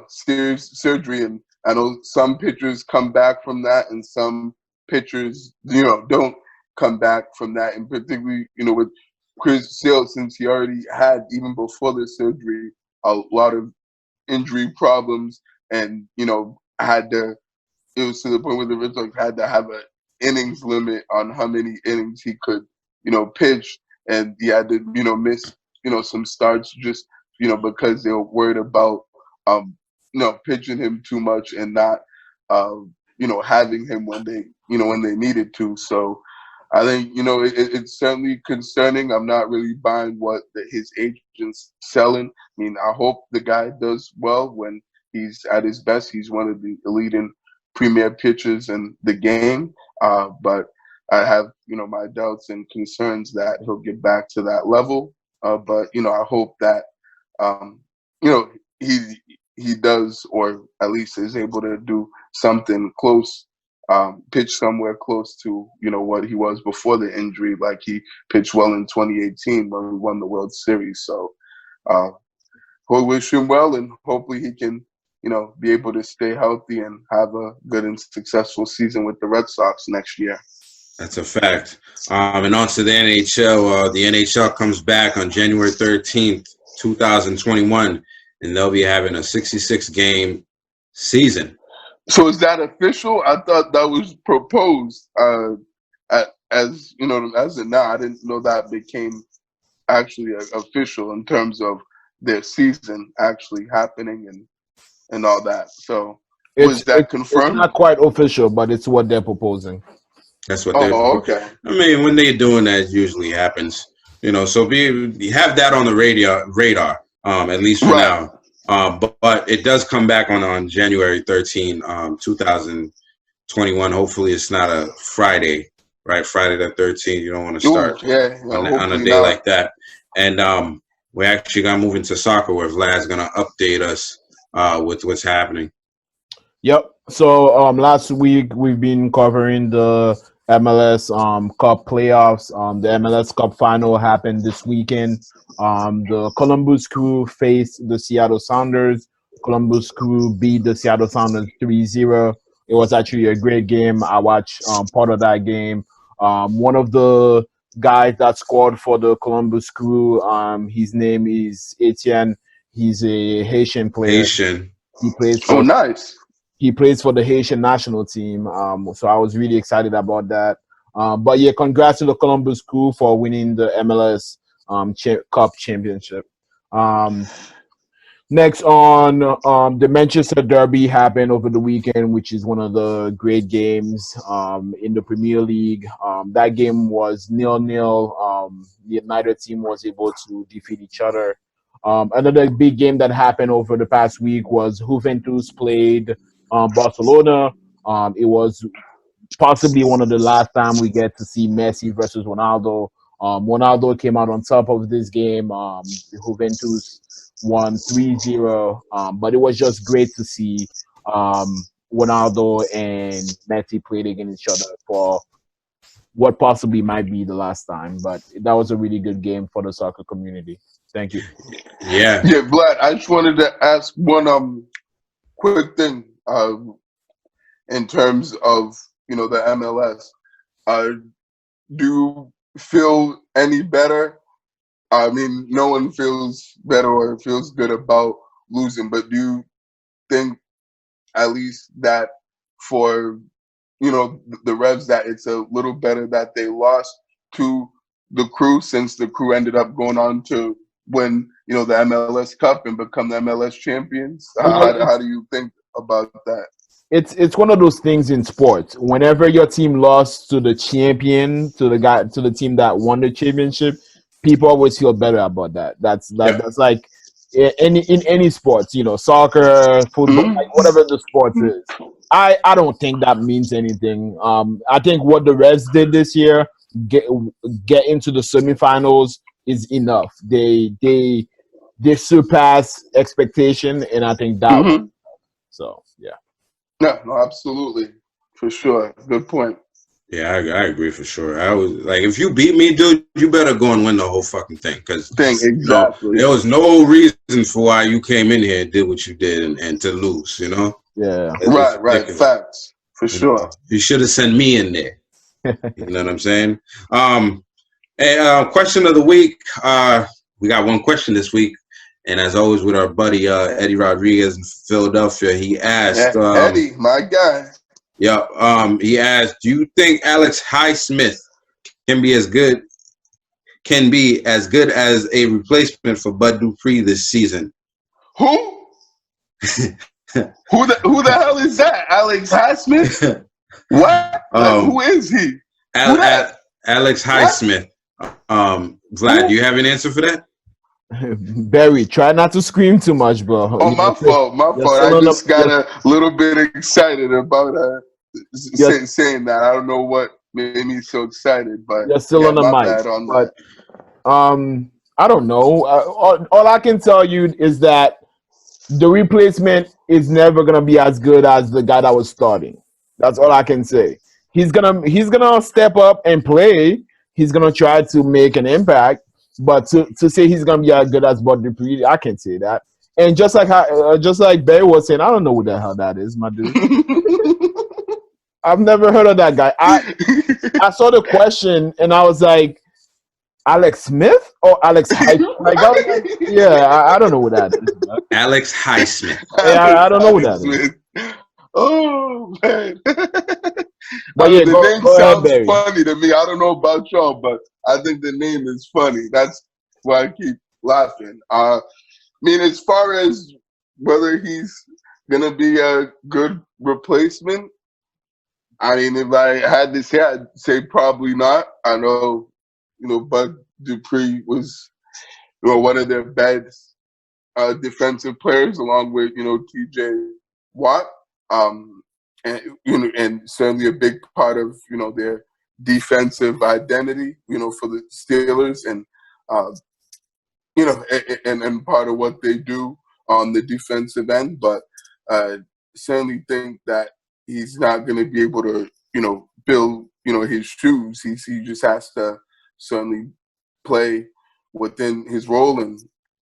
serious surgery, and I know some pitchers come back from that, and some pitchers don't come back from that, and particularly with Chris Sale, since he already had even before the surgery a lot of injury problems, and had to it was to the point where the Red Sox had to have an innings limit on how many innings he could pitch, and he had to miss some starts just because they were worried about pitching him too much and not having him when they needed to. So I think it's certainly concerning. I'm not really buying what his agent's selling. I mean, I hope the guy does well when he's at his best. He's one of the leading premier pitchers in the game. But I have, my doubts and concerns that he'll get back to that level. But I hope that, he does, or at least is able to do something close, pitch somewhere close to, what he was before the injury. Like he pitched well in 2018 when we won the World Series. So we'll wish him well, and hopefully he can, be able to stay healthy and have a good and successful season with the Red Sox next year. That's a fact. And on to the NHL. The NHL comes back on January 13th, 2021, and they'll be having a 66-game season. So is that official? I thought that was proposed as of now. I didn't know that became actually official in terms of their season actually happening and all that. So was that confirmed? It's not quite official, but it's what they're proposing. That's what they're proposing. Okay. I mean, when they're doing that, it usually happens. So have that on the radar, at least for now. But it does come back on January 13, 2021. Hopefully it's not a Friday, right? Friday the 13th. You don't want to start on a day like that. And we actually got to move into soccer, where Vlad's going to update us with what's happening. Yep. So last week we've been covering the MLS Cup playoffs. The MLS Cup final happened this weekend. The Columbus Crew faced the Seattle Sounders. Columbus Crew beat the Seattle Sounders 3-0. It was actually a great game. I watched part of that game. One of the guys that scored for the Columbus Crew, his name is Etienne. He's a Haitian player. He plays for, nice. He plays for the Haitian national team. So I was really excited about that. But yeah, congrats to the Columbus Crew for winning the MLS Cup championship. Next on, the Manchester Derby happened over the weekend, which is one of the great games in the Premier League. That game was 0-0. Neither team was able to defeat each other. Another big game that happened over the past week was Juventus played Barcelona. It was possibly one of the last time we get to see Messi versus Ronaldo. Ronaldo came out on top of this game. Juventus won 3-0. But it was just great to see Ronaldo and Messi played against each other for what possibly might be the last time. But that was a really good game for the soccer community. Thank you. Yeah. Yeah, Vlad, I just wanted to ask one quick thing in terms of, the MLS. Do you feel any better? I mean, no one feels better or feels good about losing, but do you think at least that for, the Revs, that it's a little better that they lost to the Crew, since the Crew ended up going on to win, the MLS Cup and become the MLS champions? How do you think about that? It's one of those things in sports. Whenever your team lost to the champion, to the team that won the championship, people always feel better about that. That's like in any sports, soccer, football, like whatever the sport is. I don't think that means anything. I think what the Reds did this year, get into the semifinals, is enough. They surpass expectation, and I think that was enough. So yeah. No, absolutely, for sure. Good point. Yeah, I agree for sure. I was like, if you beat me, dude, you better go and win the whole fucking thing. Exactly. There was no reason for why you came in here and did what you did and to lose, Yeah. Right. Facts. For sure. You should have sent me in there. You know what I'm saying? Question of the week. We got one question this week. And as always, with our buddy Eddie Rodriguez in Philadelphia, he asked, Eddie, my guy. Yeah, he asked, do you think Alex Highsmith can be as good as a replacement for Bud Dupree this season? Who? Who the hell is that? Alex Highsmith? What? Who is he? Alex Highsmith. Vlad, do you have an answer for that? Barry, try not to scream too much, bro. Oh, my fault. My You're fault. still I on just got you're, a little bit excited about you're, saying that. I don't know what made me so excited, but you're still yeah, on the my mic. bad on that. But I don't know. All I can tell you is that the replacement is never gonna be as good as the guy that was starting. That's all I can say. He's gonna step up and play. He's gonna try to make an impact. But to say he's gonna be as good as Bud Dupree, I can't say that. And just like Barry was saying, I don't know who the hell that is, my dude. I've never heard of that guy. I saw the question and I was like, Alex Smith or Alex Hype? Like I was like, yeah, I don't know who that is. Man. Alex Highsmith. Yeah, I don't know who that is. Smith. Oh man. But yeah, The name go ahead, sounds Barry. funny to me. I don't know about y'all, but I think the name is funny. That's why I keep laughing. I mean, as far as whether he's gonna be a good replacement, I mean, if I had to say, I'd say probably not. I know, Bud Dupree was, one of their best defensive players, along with, T.J. Watt, and and certainly a big part of, their defensive identity, for the Steelers, and and part of what they do on the defensive end. But certainly think that he's not going to be able to, fill, his shoes. He just has to certainly play within his role and,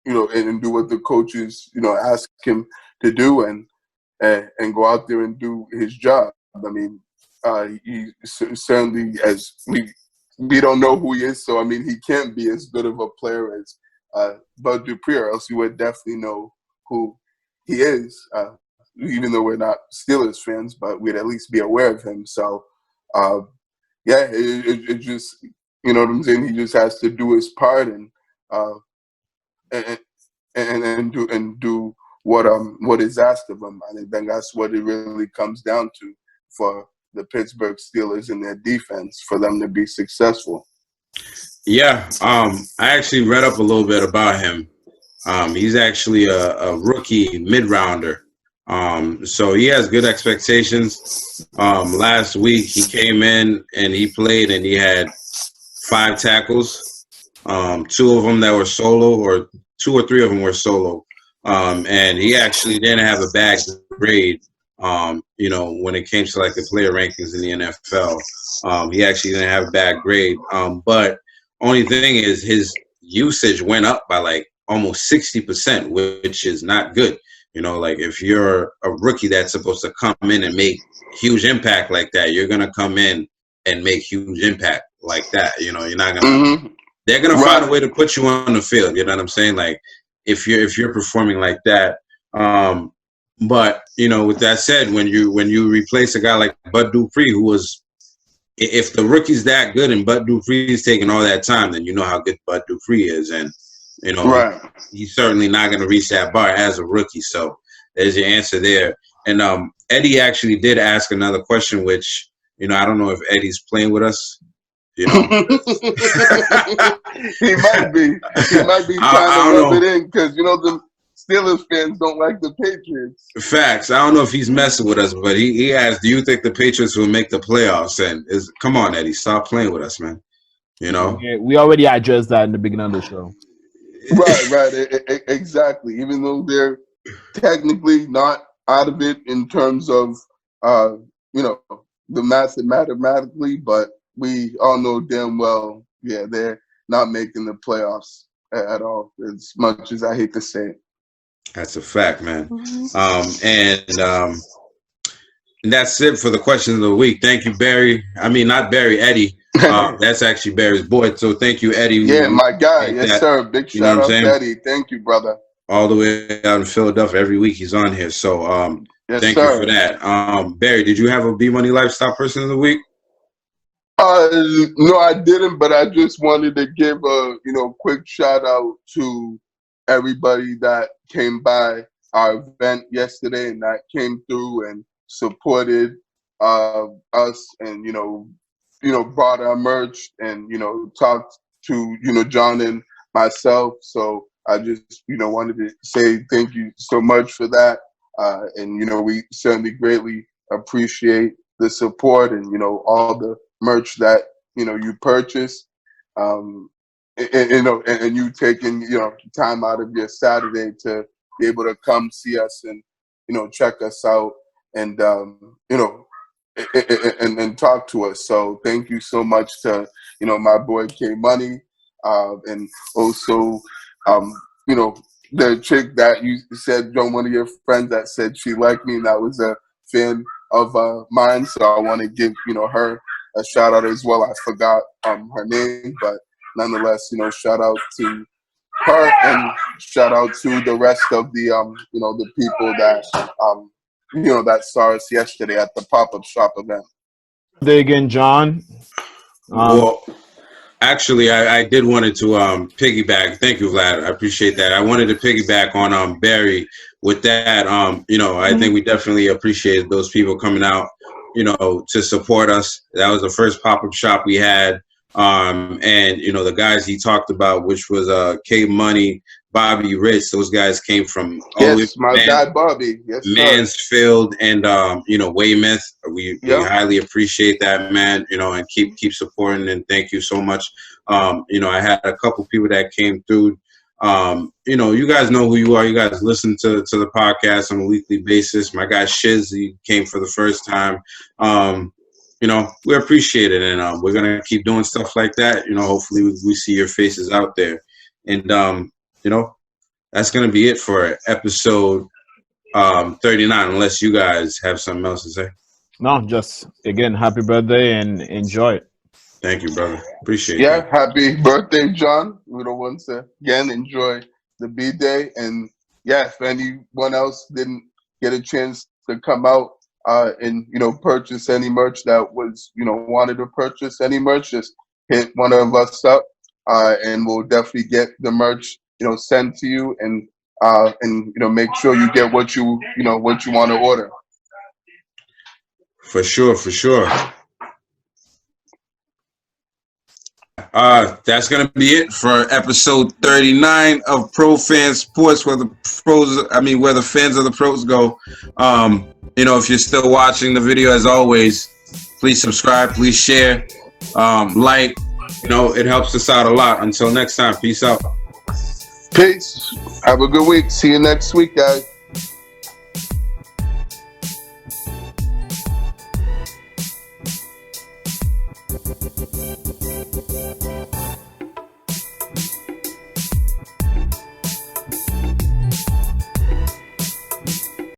and do what the coaches, ask him to do and go out there and do his job. I mean, he certainly, as we don't know who he is, so I mean, he can't be as good of a player as Bud Dupree, or else we would definitely know who he is. Even though we're not Steelers fans, but we'd at least be aware of him. So, yeah, it just, you know what I'm saying. He just has to do his part and do what is asked of him. I think that's what it really comes down to for the Pittsburgh Steelers and their defense, for them to be successful. Yeah, I actually read up a little bit about him. He's actually a rookie mid-rounder. So he has good expectations. Last week he came in and he played and he had 5 tackles. 2 of them that were solo, or 2 or 3 of them were solo. And he actually didn't have a bad grade. When it came to like the player rankings in the NFL, he actually didn't have a bad grade. But only thing is his usage went up by like almost 60%, which is not good. Like if you're a rookie that's supposed to come in and make huge impact like that, you're gonna come in and make huge impact like that. You're not gonna. Mm-hmm. They're gonna find a way to put you on the field. You know what I'm saying? Like if you're performing like that. But with that said, when you replace a guy like Bud Dupree, who was, if the rookie's that good and Bud Dupree is taking all that time, then you know how good Bud Dupree is, and he's certainly not going to reach that bar as a rookie. So there's your answer there. And Eddie actually did ask another question, which I don't know if Eddie's playing with us. He might be. He might be trying to rub it in because the Steelers fans don't like the Patriots. Facts. I don't know if he's messing with us, but he asked, "Do you think the Patriots will make the playoffs?" And come on, Eddie, stop playing with us, man. Yeah, we already addressed that in the beginning of the show. Right. Exactly. Even though they're technically not out of it in terms of the mathematically, but we all know damn well, yeah, they're not making the playoffs at all. As much as I hate to say it. That's a fact, man. And that's it for the question of the week. Thank you, Barry. I mean, not Barry, Eddie. That's actually Barry's boy. So thank you, Eddie. Yeah, my guy. Yes, sir. Big shout out to Eddie. Thank you, brother. All the way out in Philadelphia. Every week he's on here. So thank you for that. Barry, did you have a B-Money Lifestyle person of the week? No, I didn't, but I just wanted to give a quick shout out to everybody that came by our event yesterday and that came through and supported us and brought our merch and talked to John and myself. So I just, wanted to say thank you so much for that. And, we certainly greatly appreciate the support and, all the merch that, you purchase. And you taking, time out of your Saturday to be able to come see us and, check us out and, and talk to us. So thank you so much to, my boy K Money, and also, the chick that you said, John, one of your friends that said she liked me and that was a fan of mine. So I want to give, her a shout out as well. I forgot her name, but nonetheless, shout out to her and shout out to the rest of the, the people that, that saw us yesterday at the pop-up shop event. There again, John. Well, actually, I did wanted to piggyback. Thank you, Vlad. I appreciate that. I wanted to piggyback on Barry with that. I think we definitely appreciated those people coming out, to support us. That was the first pop-up shop we had. And the guys he talked about, which was K Money, Bobby Rich, those guys came from dad Bobby, yes, Mansfield and Weymouth. We highly appreciate that, man. And keep supporting, and thank you so much. I had a couple people that came through. You guys know who you are. You guys listen to the podcast on a weekly basis. My guy Shiz, he came for the first time. We appreciate it, and we're gonna keep doing stuff like that. Hopefully we see your faces out there, and that's gonna be it for episode 39. Unless you guys have something else to say. No, just again, happy birthday and enjoy it. Thank you, brother. Appreciate it. Yeah, happy birthday, John. We don't want to again enjoy the B-Day, and if anyone else didn't get a chance to come out and purchase any merch that was wanted to purchase any merch, just hit one of us up, and we'll definitely get the merch sent to you, and make sure you get what you want to order. For sure. That's gonna be it for episode 39 of Pro Fan Sports, where the fans of the pros go. If you're still watching the video, as always, please subscribe, please share, like. It helps us out a lot. Until next time, peace out. Peace. Have a good week. See you next week, guys.